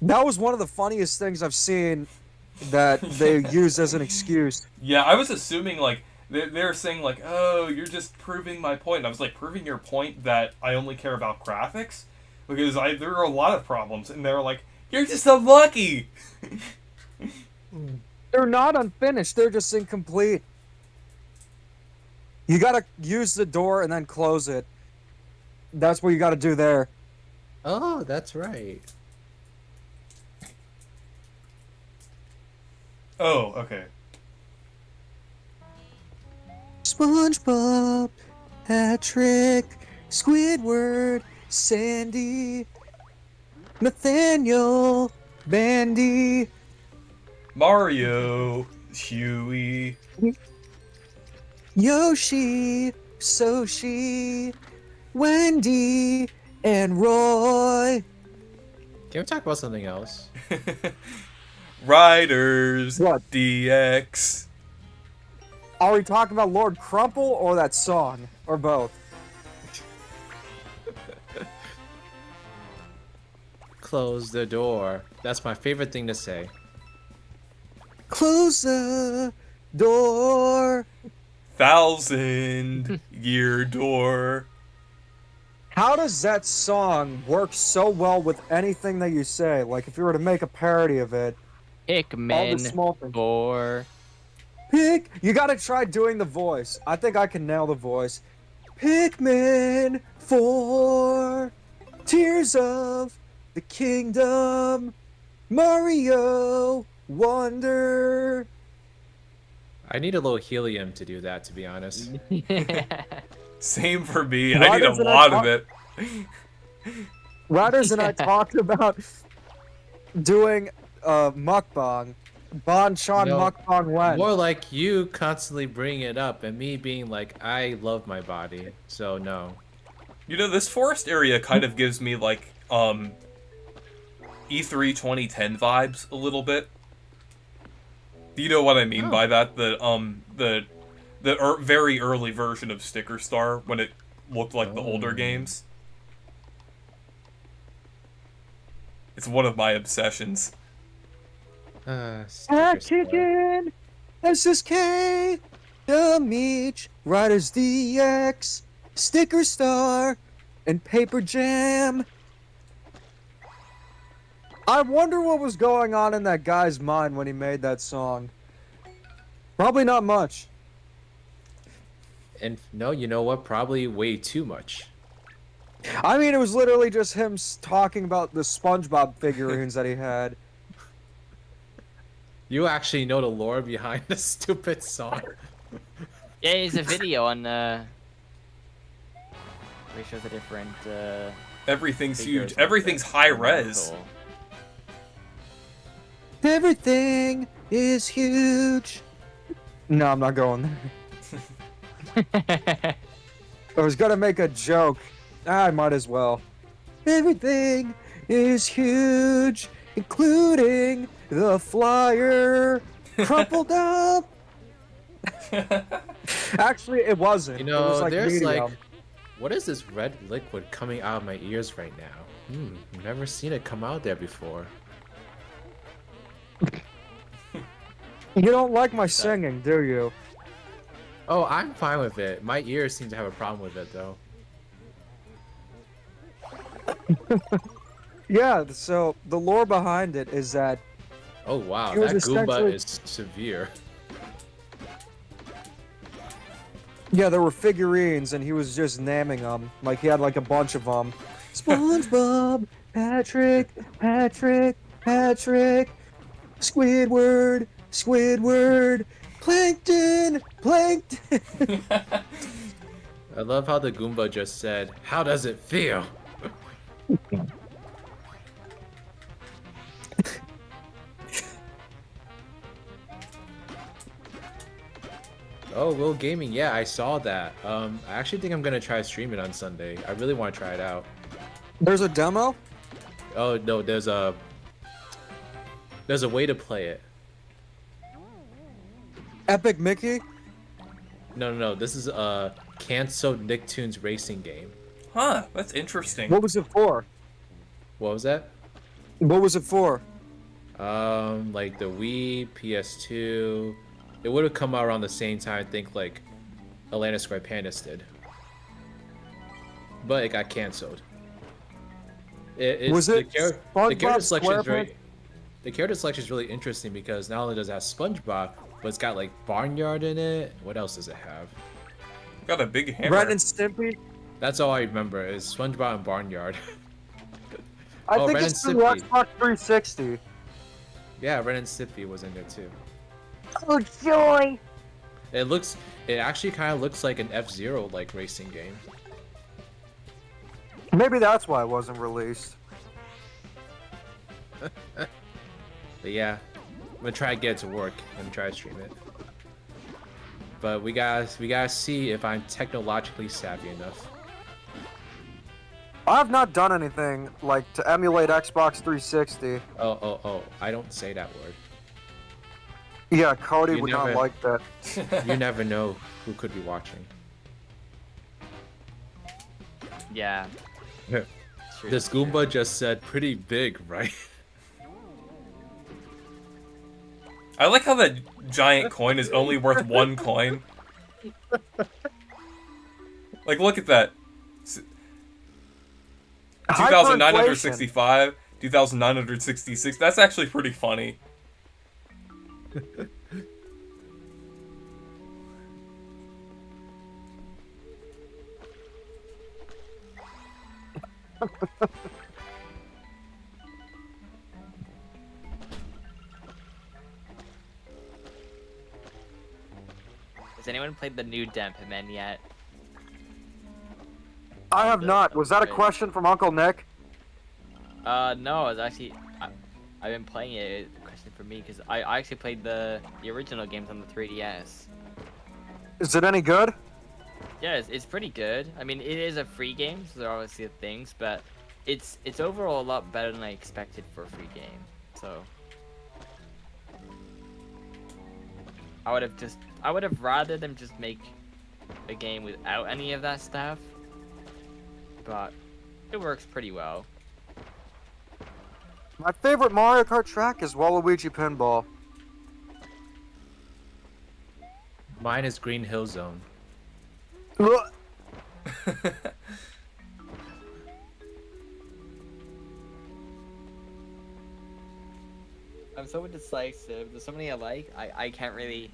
That was one of the funniest things I've seen that they used as an excuse. Yeah, I was assuming, like, they're saying, like, oh, you're just proving my point. And I was like, proving your point that I only care about graphics? Because there are a lot of problems. And they're like, you're just unlucky! They're not unfinished. They're just incomplete. You gotta use the door and then close it. That's what you gotta do there. Oh, that's right. Oh, okay. SpongeBob, Patrick, Squidward, Sandy, Nathaniel, Bandy, Mario, Huey. Yoshi, Soshi, Wendy, and Roy. Can we talk about something else? Riders, What? DX. Are we talking about Lord Crumple or that song? Or both? Close the door. That's my favorite thing to say. Close the door. 1,000-year door. How does that song work so well with anything that you say? Like, if you were to make a parody of it, all the Pikmin small things. 4. You gotta try doing the voice. I think I can nail the voice. Pikmin 4, Tears of the Kingdom, Mario Wonder. I need a little helium to do that, to be honest. Same for me. Why I need a doesn't lot of it. Riders and I talked about doing mukbang. Bon-chan No, mukbang when? More like you constantly bring it up and me being like, I love my body, so no. You know, this forest area kind of gives me, like, E3 2010 vibes a little bit. Do you know what I mean by that? The very early version of Sticker Star, when it looked like the older games. It's one of my obsessions. Chicken, SSK, The Meech, Riders DX, Sticker Star, and Paper Jam. I wonder what was going on in that guy's mind when he made that song. Probably not much. And no, you know what? Probably way too much. I mean, it was literally just him talking about the SpongeBob figurines that he had. You actually know the lore behind the stupid song. Yeah, there's a video on where it shows the different Everything's figures huge. of Everything's the high res. console. Everything is huge. No, I'm not going there. I was gonna make a joke. I might as well. Everything is huge including the flyer crumpled up. Actually, it wasn't. You It was know, like there's medium. like, what is this red liquid coming out of my ears right now? Never seen it come out there before. You don't like my singing, do you? Oh, I'm fine with it. My ears seem to have a problem with it, though. Yeah, so the lore behind it is that Oh, wow. He was That Goomba essentially- is severe. yeah, there were figurines and he was just naming them. Like he had like a bunch of them. SpongeBob, Patrick, Squidward, Plankton. I love how the Goomba just said, "How does it feel?" Oh, Will Gaming, yeah, I saw that. I actually think I'm gonna try to stream it on Sunday. I really want to try it out. There's a demo? Oh no, there's a way to play it. Epic Mickey? No, this is a canceled Nicktoons racing game. Huh, that's interesting. What was it for? What was that? What was it for? Like the Wii, PS2. It would have come out around the same time, I think, like Atlanta Square Pandas did. But it got canceled. Was it the character SpongeBob selection is SquarePants? the character selection is really interesting because not only does it have SpongeBob, but it's got like Barnyard in it. What else does it have? Got a big hammer. Ren and Stimpy? That's all I remember is SpongeBob and Barnyard. I Oh, think Ren it's and through Stimpy. Xbox 360. Yeah, Ren and Stimpy was in there too. Oh joy! It actually kind of looks like an F-Zero like racing game. Maybe that's why it wasn't released. But yeah, I'm gonna try to get it to work and try to stream it. But we gotta see if I'm technologically savvy enough. I've not done anything like to emulate Xbox 360. Oh, I don't say that word. Yeah, Cody You would not never- like that. You never know who could be watching. Yeah. True, This true. Goomba just said pretty big, right? I like how that giant coin is only worth 1 coin. Like, look at that. 2,965, 2,966. That's actually pretty funny. Has anyone played the new Dempman yet? I have not. Was that a question from Uncle Nick? No, it's actually I've been playing it. It's a question for me because I actually played the original games on the 3DS. Is it any good? Yeah, it's pretty good. I mean, it is a free game, so there are obviously things, but it's overall a lot better than I expected for a free game. So I would have rather them just make a game without any of that stuff, but it works pretty well. My favorite Mario Kart track is Waluigi Pinball. Mine is Green Hill Zone. Ugh. I'm so indecisive. There's so many I like. I can't really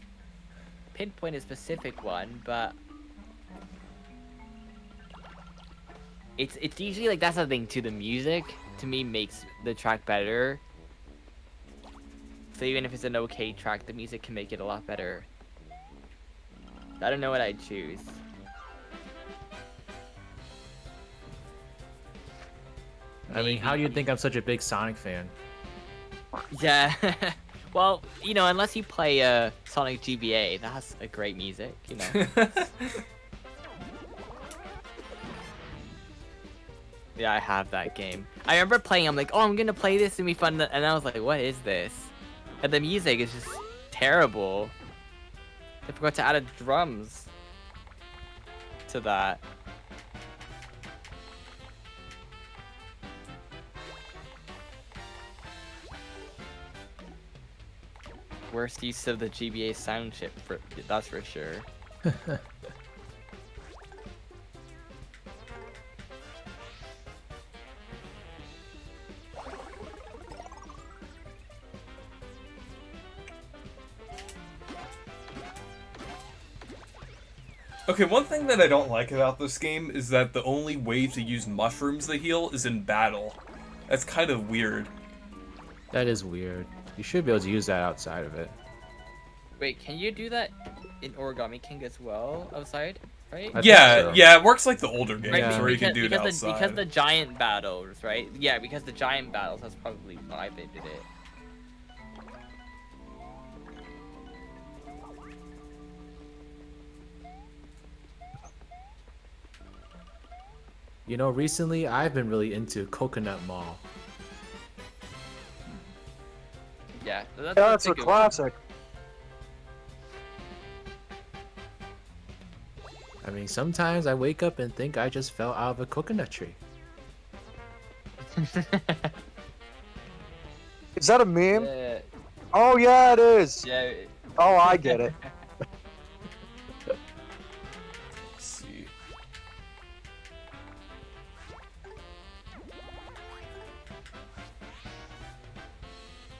pinpoint a specific one, but it's usually like that's the thing too. The music to me makes the track better. So even if it's an okay track, the music can make it a lot better. I don't know what I'd choose. I mean, how do you think I'm such a big Sonic fan? Yeah. Well, you know, unless you play Sonic GBA, that has a great music, you know. Yeah, I have that game. I remember playing. I'm like, oh, I'm gonna play this and be fun. And I was like, what is this? And the music is just terrible. I forgot to add drums to that. Worst use of the GBA sound chip, that's for sure. Okay, one thing that I don't like about this game is that the only way to use mushrooms to heal is in battle. That's kind of weird. That is weird. You should be able to use that outside of it. Wait, can you do that in Origami King as well, outside? Right? Yeah, yeah, it works like the older games Right, where you can do it outside. Because the giant battles, right? Yeah, because the giant battles, that's probably why they did it. You know, recently I've been really into Coconut Mall. Yeah, that's a classic. I mean, sometimes I wake up and think I just fell out of a coconut tree. Is that a meme? Yeah. Oh yeah, it is. Yeah. Oh, I get it. Let's see.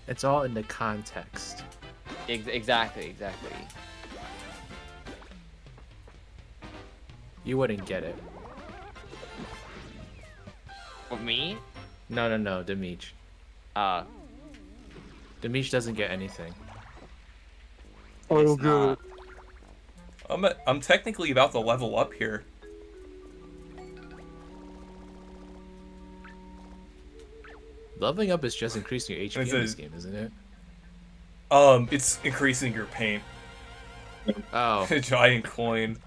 It's all in the context. Exactly. You wouldn't get it. For me? No, Demeech. Demeech doesn't get anything. Oh, It's good. not. I'm technically about to level up here. Leveling up is just increasing your HP in this game, isn't it? It's increasing your paint. Oh. A giant coin.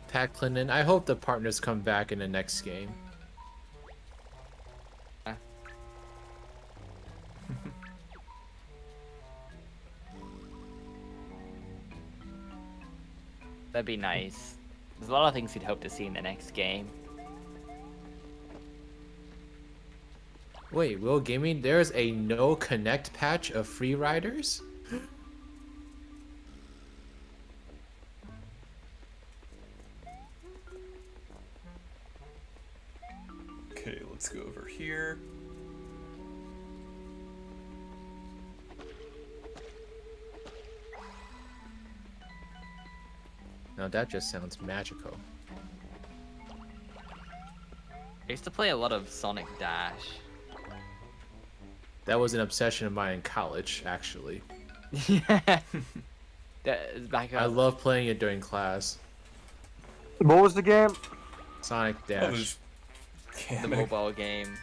Pat Clinton, I hope the partners come back in the next game. That'd be nice. There's a lot of things you'd hope to see in the next game. Wait, Will Gaming, there's a no connect patch of free riders? Okay, let's go over here. Now that just sounds magical. I used to play a lot of Sonic Dash. That was an obsession of mine in college, actually. Yeah. That is back I up. love playing it during class. What was the game? Sonic Oh, Dash. there's The mobile game.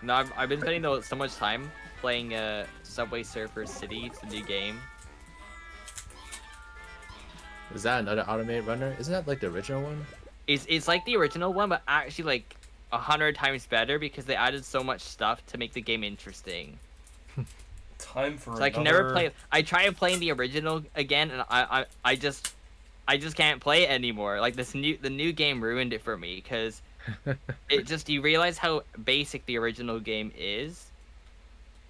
No, I've been spending so much time playing Subway Surfer City. It's a new game. Is that another automated runner? Isn't that like the original one? It's like the original one, but actually like 100 times better because they added so much stuff to make the game interesting. Time for So I can never play. I tried playing the original again, and I just can't play it anymore. Like the new game ruined it for me because it just you realize how basic the original game is,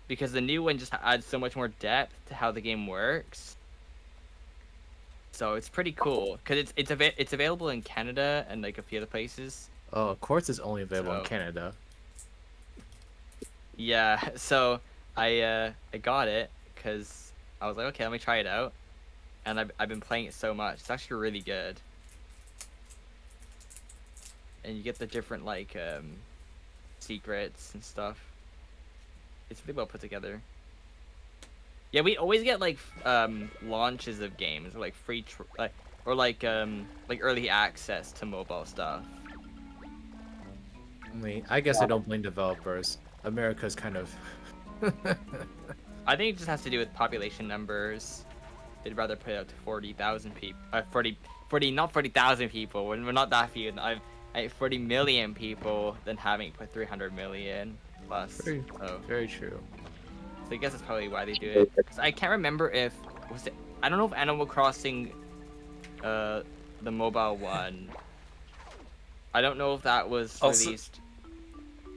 because the new one just adds so much more depth to how the game works. So it's pretty cool because it's available in Canada and like a few other places. Oh, of course it's only available in So- Canada. Yeah, so I got it because I was like, okay, let me try it out, and I've been playing it so much. It's actually really good, and you get the different like secrets and stuff. It's really well put together. Yeah, we always get like launches of games or like free like early access to mobile stuff. I mean, I guess I don't blame developers. America's kind of. I think it just has to do with population numbers. They'd rather put it out to 40,000 people. 40, not 40,000 people. We're not that few. I 40 million people than having to put 300 million plus. Very true. So I guess that's probably why they do it. 'Cause I can't remember if I don't know if Animal Crossing, the mobile one. I don't know if that was released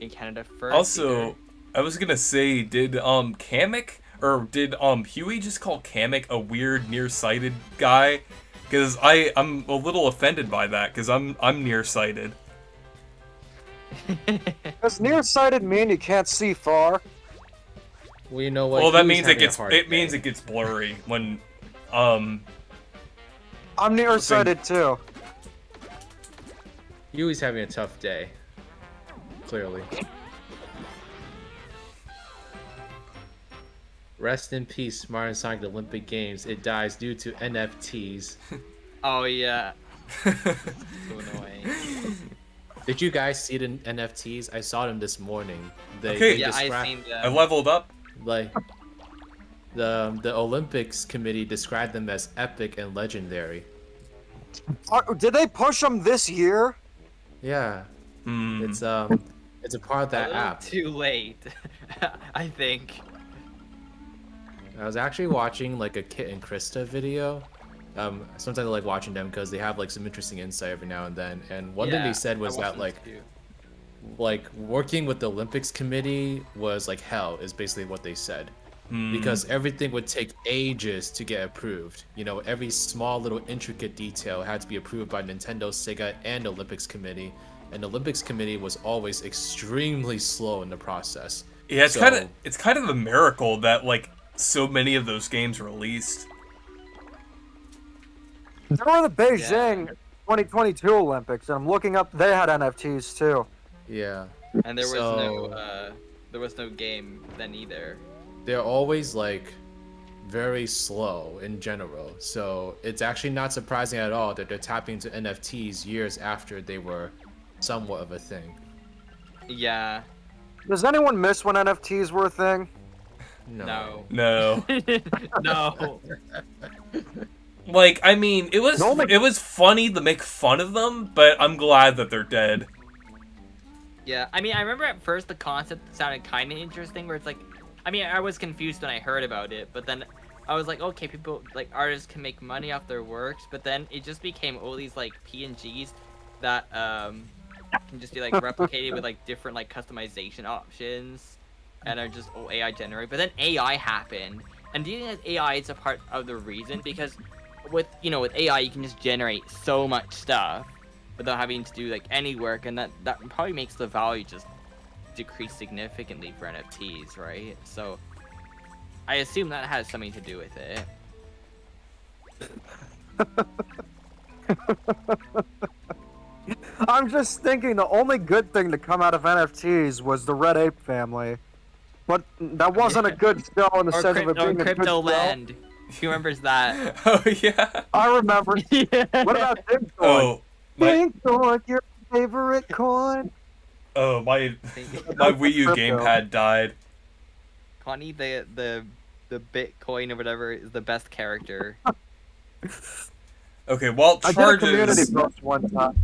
in Canada first. Also, either. I was gonna say, did Kamek or did Huey just call Kamek a weird nearsighted guy? Because I'm a little offended by that because I'm nearsighted. Does nearsighted mean you can't see far? Well, you know what? Well, that Huey's means having it gets blurry when I'm nearsighted too. Huey's having a tough day. Clearly. Rest in peace, Smart and Sonic Olympic Games. It dies due to NFTs. Oh yeah. So annoying. Did you guys see the NFTs? I saw them this morning. Yeah, I seen them. I leveled up. Like the Olympics committee described them as epic and legendary. Did they push them this year? Yeah. It's a part of that app. Too late, I think. I was actually watching like a Kit and Krista video. Sometimes I like watching them because they have like some interesting insight every now and then. And one thing they said was that like working with the Olympics committee was like hell, is basically what they said. Because everything would take ages to get approved. You know, every small little intricate detail had to be approved by Nintendo, Sega, and Olympics committee. And the Olympics committee was always extremely slow in the process. Yeah, it's kind of a miracle that like so many of those games released. There were the Beijing 2022 Olympics, and I'm looking up. They had NFTs too. Yeah. And there was no game then either. They're always like very slow in general. So it's actually not surprising at all that they're tapping into NFTs years after they were somewhat of a thing. Yeah. Does anyone miss when NFTs were a thing? No. No. No. Like, I mean, it was funny to make fun of them, but I'm glad that they're dead. Yeah, I mean, I remember at first the concept sounded kind of interesting, where it's like, I mean, I was confused when I heard about it, but then I was like, okay, people, like, artists can make money off their works, but then it just became all these, like, PNGs that, can just be, like, replicated with, like, different, like, customization options, and are just all AI generated. But then AI happened, and do you think that AI is a part of the reason? Because with AI, you can just generate so much stuff without having to do, like, any work, and that probably makes the value just decrease significantly for NFTs, right? So I assume that has something to do with it. I'm just thinking the only good thing to come out of NFTs was the Red Ape family. But that wasn't a good show in the sense of it being a good Crypto show. Land. Who remembers that? Oh yeah. I remember. Yeah. What about Bitcoin? Oh, Bitcoin, your favorite coin? oh my Wii U gamepad died. Connie, the Bitcoin or whatever is the best character. Okay, well, I did a community charges. post one time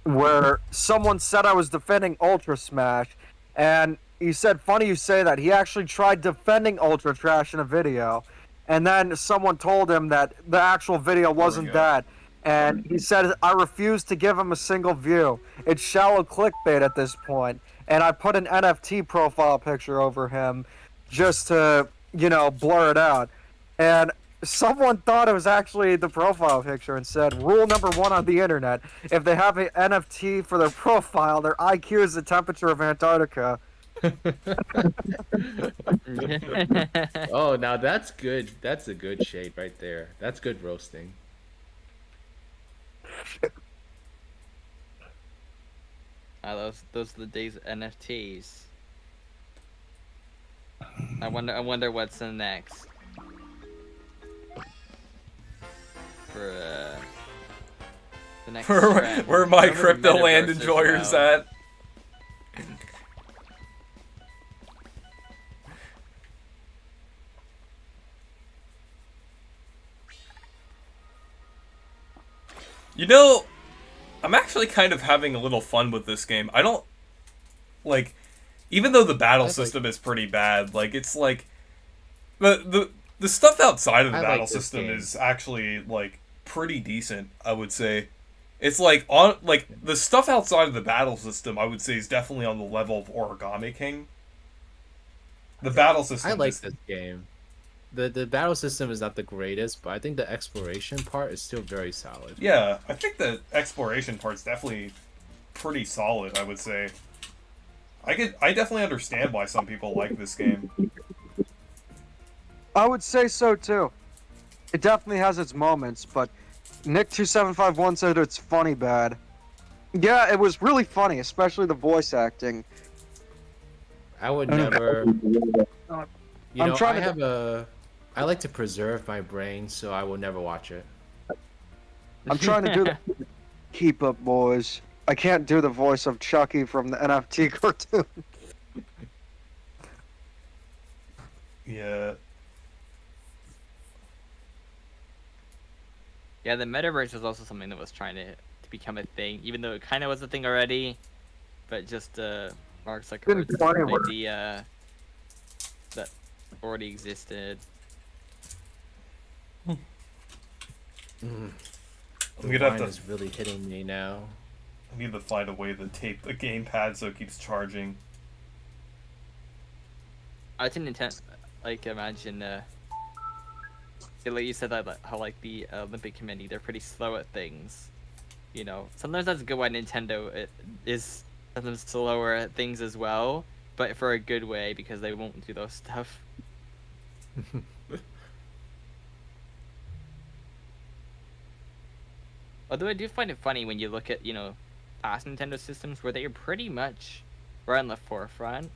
where someone said I was defending Ultra Smash, and he said, funny you say that. He actually tried defending Ultra Trash in a video, and then someone told him that the actual video wasn't that. And he said, I refuse to give him a single view. It's shallow clickbait at this point. And I put an NFT profile picture over him just to, blur it out. And someone thought it was actually the profile picture and said, rule number 1 on the internet, if they have an NFT for their profile, their IQ is the temperature of Antarctica. Oh, now that's good. That's a good shade right there. That's good roasting. Those are the days of NFTs. I wonder what's the next. For the next trend. Where my Wherever the crypto land metaverse is enjoyers now. at? You know, I'm actually kind of having a little fun with this game. I don't like, even though the battle system is pretty bad. Like, it's like the stuff outside of the battle system is actually like pretty decent. I would say it's like the stuff outside of the battle system. I would say is definitely on the level of Origami King. The battle system. I like this game. The battle system is not the greatest, but I think the exploration part is still very solid. Yeah, I think the exploration part's definitely pretty solid, I would say. I definitely understand why some people like this game. I would say so too. It definitely has its moments, but Nick2751 said it's funny bad. Yeah, it was really funny, especially the voice acting. I would never. You know, trying to I like to preserve my brain, so I will never watch it. I'm trying to do the keep up, boys. I can't do the voice of Chucky from the NFT cartoon. Yeah. Yeah, the metaverse was also something that was trying to become a thing, even though it kind of was a thing already. But just Mark Zuckerberg's idea that already existed. I'm The gonna have line to. is really hitting me now. I need to find a way to tape the gamepad so it keeps charging. I didn't intend, like, imagine, like you said, that how like the Olympic Committee, they're pretty slow at things. You know, sometimes that's good why Nintendo is sometimes slower at things as well, but for a good way because they won't do those stuff. Although I do find it funny when you look at, you know, past Nintendo systems where they are pretty much right on the forefront.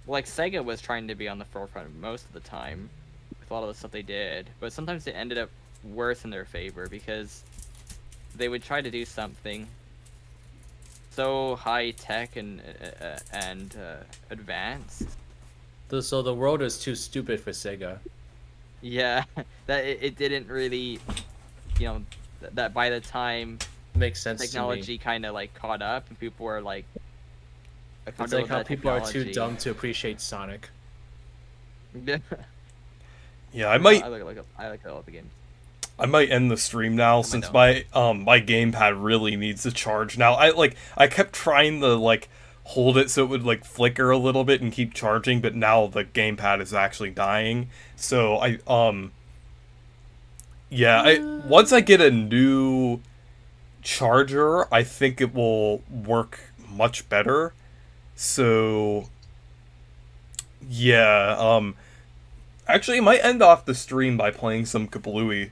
Like, Sega was trying to be on the forefront most of the time with a lot of the stuff they did, but sometimes it ended up worse in their favor because they would try to do something so high-tech and advanced. So the world is too stupid for Sega. Yeah, that it didn't really, you know, that by the time Makes sense. technology kind of like caught up and people were like, it's like how people are too dumb to appreciate Sonic. Yeah, I might. I like all the games. I might end the stream now since my gamepad really needs to charge now. I kept trying to like hold it so it would like flicker a little bit and keep charging, but now the gamepad is actually dying. So once I get a new charger, I think it will work much better. So yeah, actually I might end off the stream by playing some Kablooey.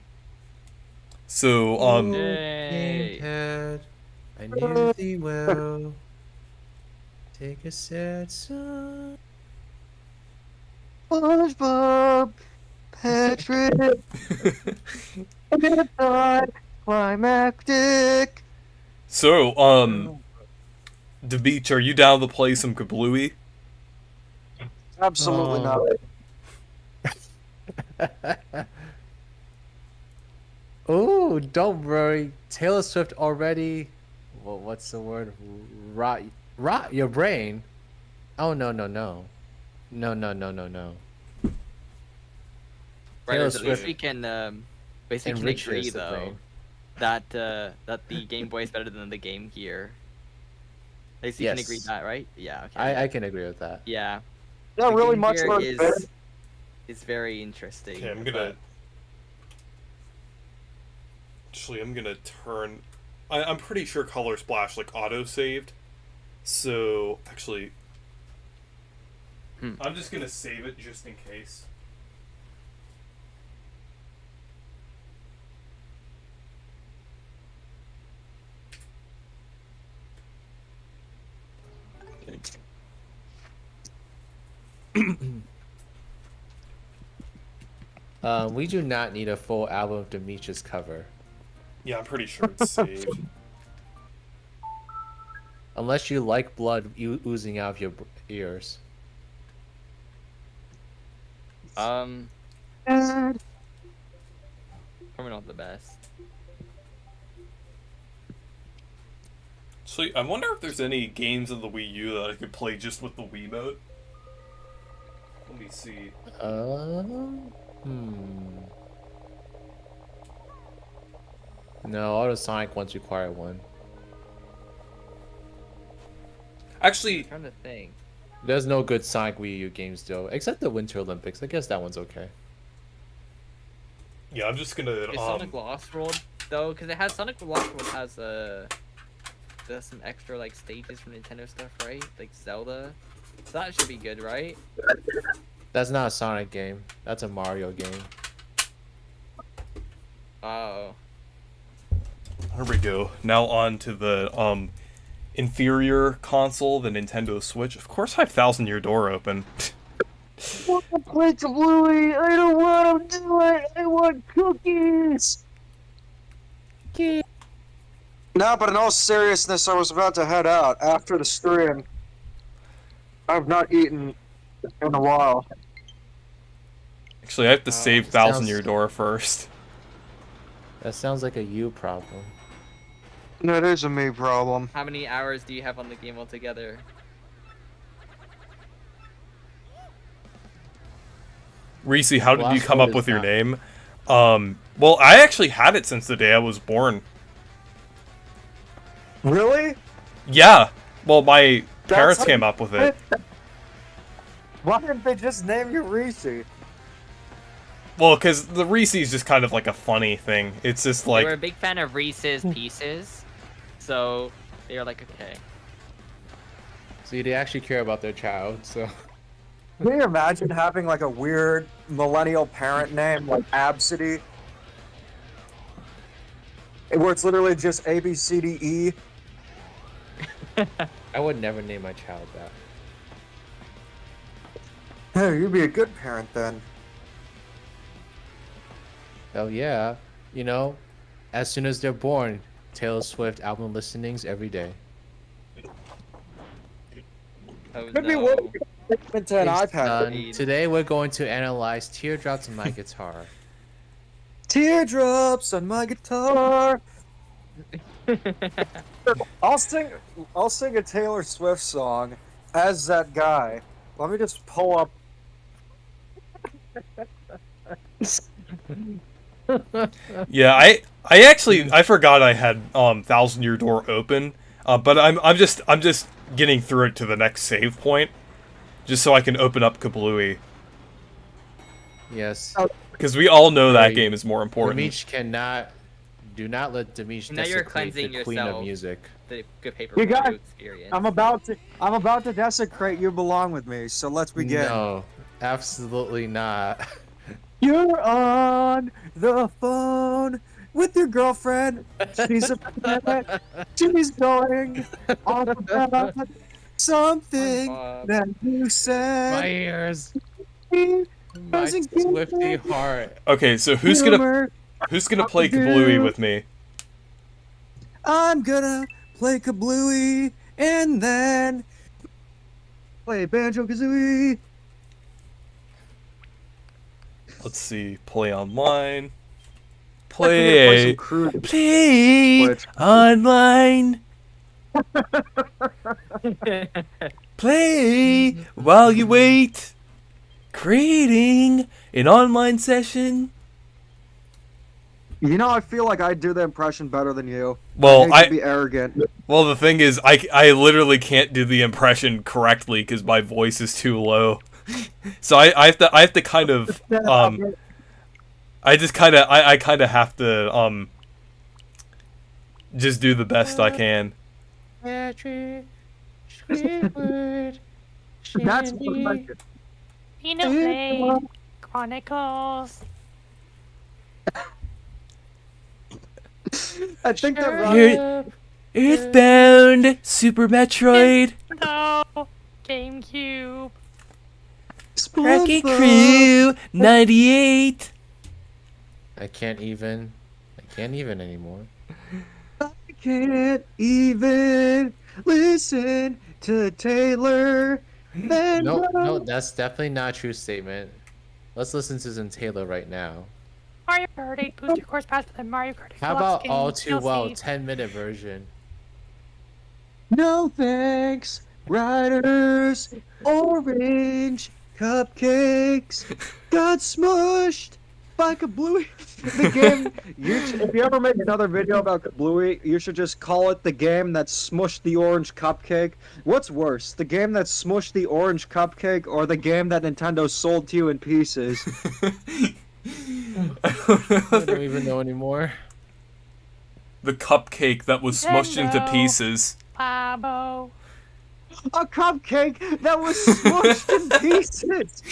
So, Gamepad, I knew thee well. Take a sad song. SpongeBob, Patrick, climactic. So, DeBeach, are you down to play some Kablooey? Absolutely not. Oh, don't worry. Taylor Swift already. Well, what's the word? Rot your brain. Oh no. Right, Taylor at least Swift we can basically enriches agree the though brain. that the Game Boy is better than the Game Gear. At least you can agree that, right? Yeah. Okay. I can agree with that. Yeah. Not The really Game much Gear more. is very interesting. Okay, I'm gonna turn. I'm pretty sure Color Splash like auto saved. So actually, I'm just gonna save it just in case. We do not need a full album of Demetrius cover. Yeah, I'm pretty sure it's saved. Unless you like blood oozing out of your ears. Probably not the best. So I wonder if there's any games on the Wii U that I could play just with the Wii mode. Let me see. No, all the Sonic ones require one. Actually, I'm trying to think. There's no good Sonic Wii U games though, except the Winter Olympics. I guess that one's okay. yeah, I'm just gonna. Is Sonic Lost World though? Because it has Sonic Lost World has there's some extra like stages from Nintendo stuff, right? Like Zelda. So that should be good, right? That's not a Sonic game. That's a Mario game. Oh. Here we go. Now on to the inferior console, the Nintendo Switch. Of course, I have Thousand Year Door open. I want to play Bluey. I don't want to do it. I want cookies. No, but in all seriousness, I was about to head out after the stream. I've not eaten in a while. Actually, I have to save Thousand sounds- Year Door first. That sounds like a you problem. That is a me problem. How many hours do you have on the game altogether? Reese, how did you come Word up is with your not- name? Well, I actually had it since the day I was born. Really? Yeah. Well, my parents how came you- up with it. Why didn't they just name you Reese? Well, because the Reese is just kind of like a funny thing. It's just They were a like, big fan of Reese's Pieces, so they were like, okay. See, they actually care about their child, so. Can you imagine having like a weird millennial parent name like Absidy? Where it's literally just A, B, C, D, E. I would never name my child that. Hey, you'd be a good parent then. Oh yeah, you know, as soon as they're born, Taylor Swift album listenings every day. Oh Could be no. worth into an Thanks, iPad. son. Today we're going to analyze teardrops on my guitar. Teardrops on my guitar. I'll sing a Taylor Swift song as that guy. Let me just pull up. yeah, I forgot I had Thousand Year Door open, but I'm just getting through it to the next save point, just so I can open up Kablooey, Yes. because we all know that Right. game is more important. Do not let Demetrius Now you're desecrate cleansing the queen of yourself. music. The good paper You got- experience. I'm about to desecrate You Belong With Me, so let's begin. No, absolutely not. You're on the phone with your girlfriend. She's upset. She's going on about something Bob. that you said. My ears. He My doesn't give Swifty a heart. Okay, so who's gonna play Kablooey with me? I'm gonna play Kablooey and then play Banjo-Kazooie. Let's see, play online. Play Play some crude Play online. Play while you wait. Creating an online session. You know, I feel like I do the impression better than you. Well, I hate to be arrogant. Well, the thing is, I literally can't do the impression correctly because my voice is too low. So I have to kind of I kind of have to just do the best I can. Patrick, Squidward, That's Shandy. what Xenoblade Chronicles. I think that Ron- Here- Earthbound, Super Metroid. No, GameCube. Rocket Crew 98. I can't even anymore. I can't even listen to Taylor. No, that's definitely not a true statement. Let's listen to some Taylor right now. Mario Kart 8 Booster Course Pass with a Mario Kart 8 How Deluxe about Game All Too Well DLC. 10-minute version? No thanks, Riders, orange cupcakes got smushed by Kablooey. The game, if you ever make another video about Kablooey, you should just call it the game that smushed the orange cupcake. What's worse, the game that smushed the orange cupcake or the game that Nintendo sold to you in pieces? I don't even know anymore. The cupcake that was smushed into Nintendo. pieces. Babo. A cupcake that was smushed in pieces!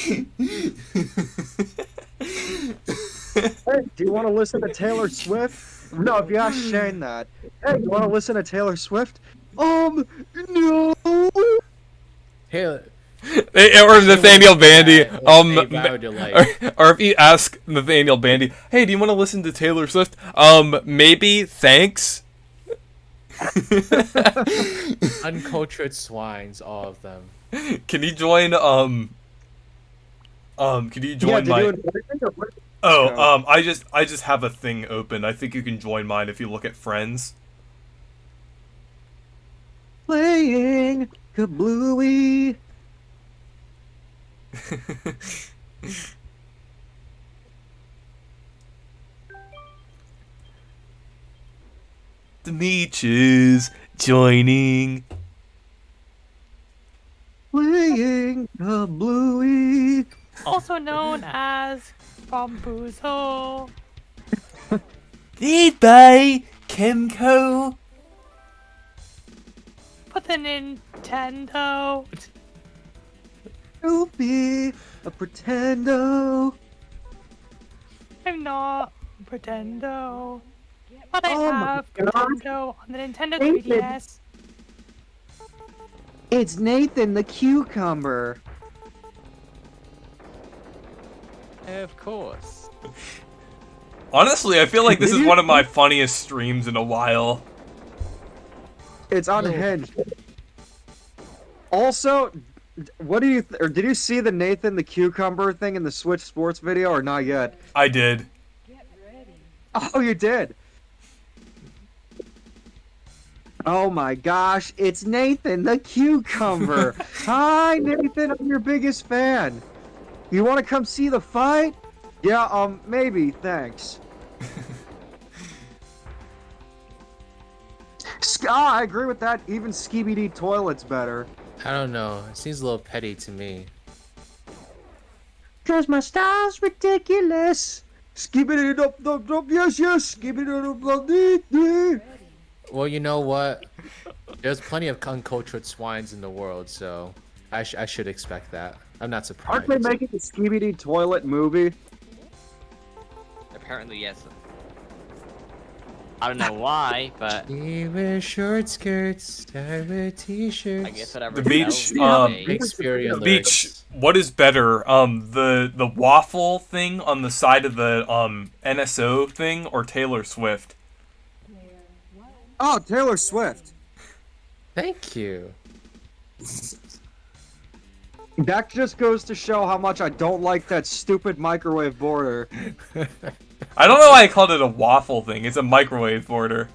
Hey, do you want to listen to Taylor Swift? No, if you ask Shane that. Hey, you want to listen to Taylor Swift? No! Taylor. Or Nathaniel Bandy. Delight. Or if you ask Nathaniel Bandy, hey, do you want to listen to Taylor Swift? Maybe, thanks. Uncultured swines, all of them. Can you join, can you join my... I just have a thing open. I think you can join mine if you look at friends. Playing Kablooey. Demetrius joining. Playing Kablooey. Also known as Bamboozle. Made by Chemco. For the Nintendo. You'll be a pretendo. I'm not Pretendo. But I Oh my have God. Pretendo on the Nintendo 3DS. It's Nathan the Cucumber. Of course. Honestly, I feel like this is one of my funniest streams in a while. It's unhinged. Also, what do you or did you see the Nathan the Cucumber thing in the Switch Sports video or not yet? I did. Oh, you did. Oh my gosh, it's Nathan the Cucumber. Hi Nathan, I'm your biggest fan. You want to come see the fight? Yeah, maybe, thanks. I agree with that. Even Skibidi Toilet's better. I don't know. It seems a little petty to me. Cause my style's ridiculous. Skibidi dop dop dop, yes, skibidi dop dop dee dee. Well, you know what? There's plenty of uncultured swines in the world, so I should expect that. I'm not surprised. Aren't they making a Skibidi Toilet movie? Apparently, yes. I don't know why, but He wears short skirts, I wear t-shirts. I guess whatever. The beach, sells these days. Shakespearean Beach, lyrics. what is better? The waffle thing on the side of the NSO thing or Taylor Swift? Oh, Taylor Swift. Thank you. That just goes to show how much I don't like that stupid microwave border. I don't know why I called it a waffle thing. It's a microwave border.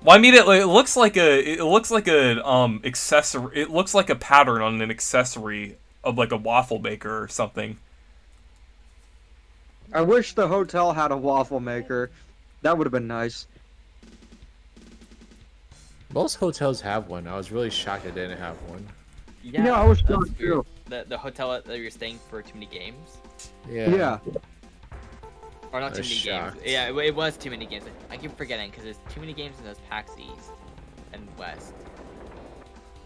Well, I mean, it looks like a accessory. It looks like a pattern on an accessory of like a waffle maker or something. I wish the hotel had a waffle maker. That would have been nice. Most hotels have one. I was really shocked I didn't have one. Yeah, I was that's shocked weird. too. The hotel that you're staying for too many games? Yeah. Or not I too was many shocked. games. Yeah, it was too many games. I keep forgetting because there's too many games in those PAX East and West.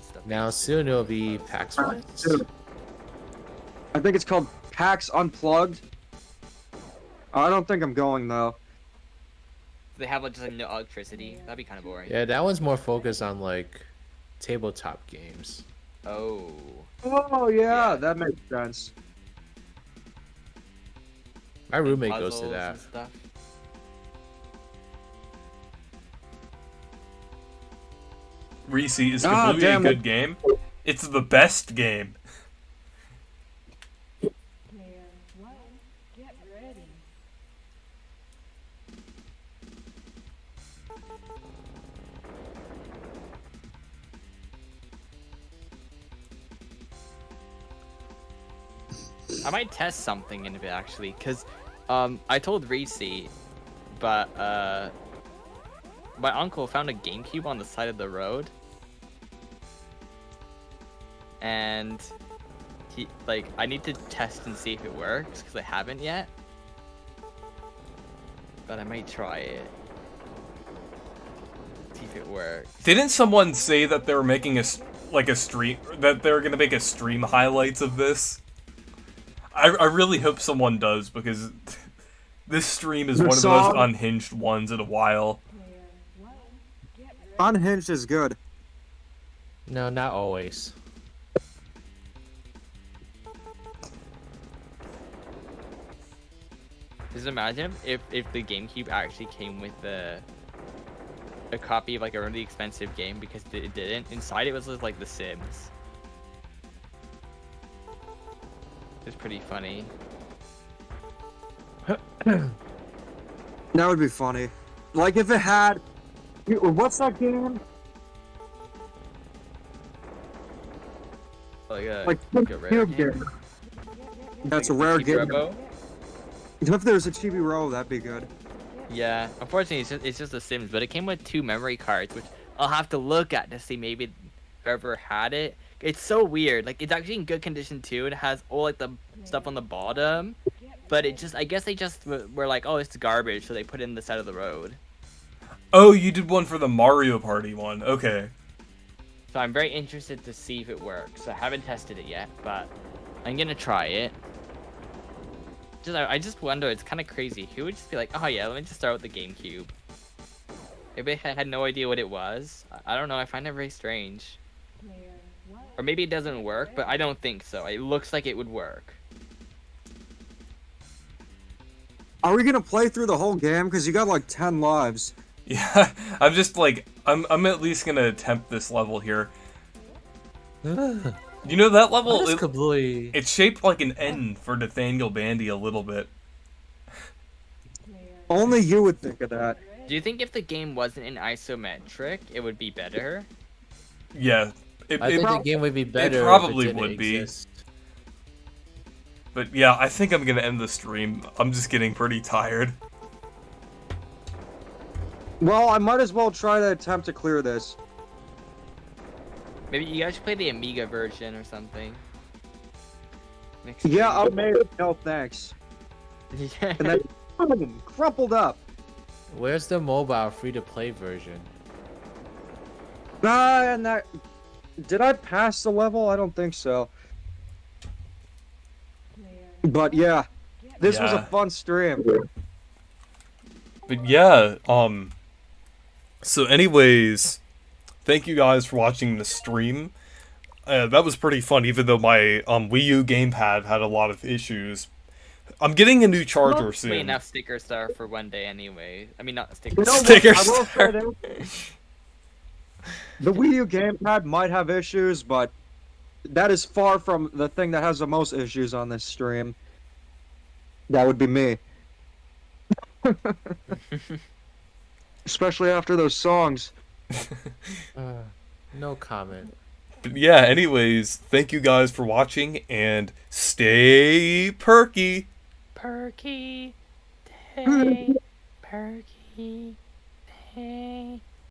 Stuff. Now soon it'll be PAX West. I think it's called PAX Unplugged. I don't think I'm going though. They have like just like no electricity. That'd be kind of boring. Yeah, that one's more focused on like tabletop games. Oh. Oh yeah, Yeah. that makes sense. My roommate goes to Puzzles that. and stuff. Reese, is completely a good game. It's the best game. I might test something in a bit actually, cause I told Reese, but my uncle found a GameCube on the side of the road, and I need to test and see if it works, cause I haven't yet. But I might try it. See if it works. Didn't someone say that they were making a stream, that they were gonna make a stream highlights of this? I really hope someone does, because this stream is one of the most unhinged ones in a while. Unhinged is good. No, not always. Just imagine if the GameCube actually came with a copy of like a really expensive game, because it didn't. Inside it was just like The Sims. It's pretty funny. That would be funny. Like if it had, what's that game? Like a rare Cube game. game. That's a rare Chibi game. Robo? If there's a Chibi Row, that'd be good. Yeah, unfortunately it's just The Sims, but it came with 2 memory cards, which I'll have to look at to see maybe whoever had it. It's so weird. Like, it's actually in good condition too. It has all like the stuff on the bottom, but it just, I guess they just were like, oh, it's garbage, so they put it in the side of the road. Oh, you did one for the Mario Party one. Okay. So I'm very interested to see if it works. I haven't tested it yet, but I'm gonna try it. I just wonder, it's kind of crazy. Who would just be like, oh yeah, let me just start with the GameCube. Maybe I had no idea what it was. I don't know, I find it very strange. Or maybe it doesn't work, but I don't think so. It looks like it would work. Are we gonna play through the whole game? Because you got like 10 lives. Yeah, I'm just like, I'm at least gonna attempt this level here. You know, that level, it's shaped like an N for Nathaniel Bandy a little bit. Only you would think of that. Do you think if the game wasn't in isometric, it would be better? Yeah. I think the game would be better. It probably if it didn't would be. exist. But yeah, I think I'm gonna end the stream. I'm just getting pretty tired. Well, I might as well try to attempt to clear this. Maybe you guys should play the Amiga version or something. Yeah, I made it. No, thanks. Yeah. And then, boom, crumpled up. Where's the mobile free-to-play version? And that... Did I pass the level? I don't think so. But yeah, this was a fun stream. But yeah, so anyways, thank you guys for watching the stream. That was pretty fun, even though my Wii U Gamepad had a lot of issues. I'm getting a new charger soon. Enough sticker star for one day anyway. I mean, not sticker star. Sticker star. The Wii U Gamepad might have issues, but that is far from the thing that has the most issues on this stream. That would be me. Especially after those songs. No comment. But yeah, anyways, thank you guys for watching, and stay perky. Perky. Day. Perky. Day.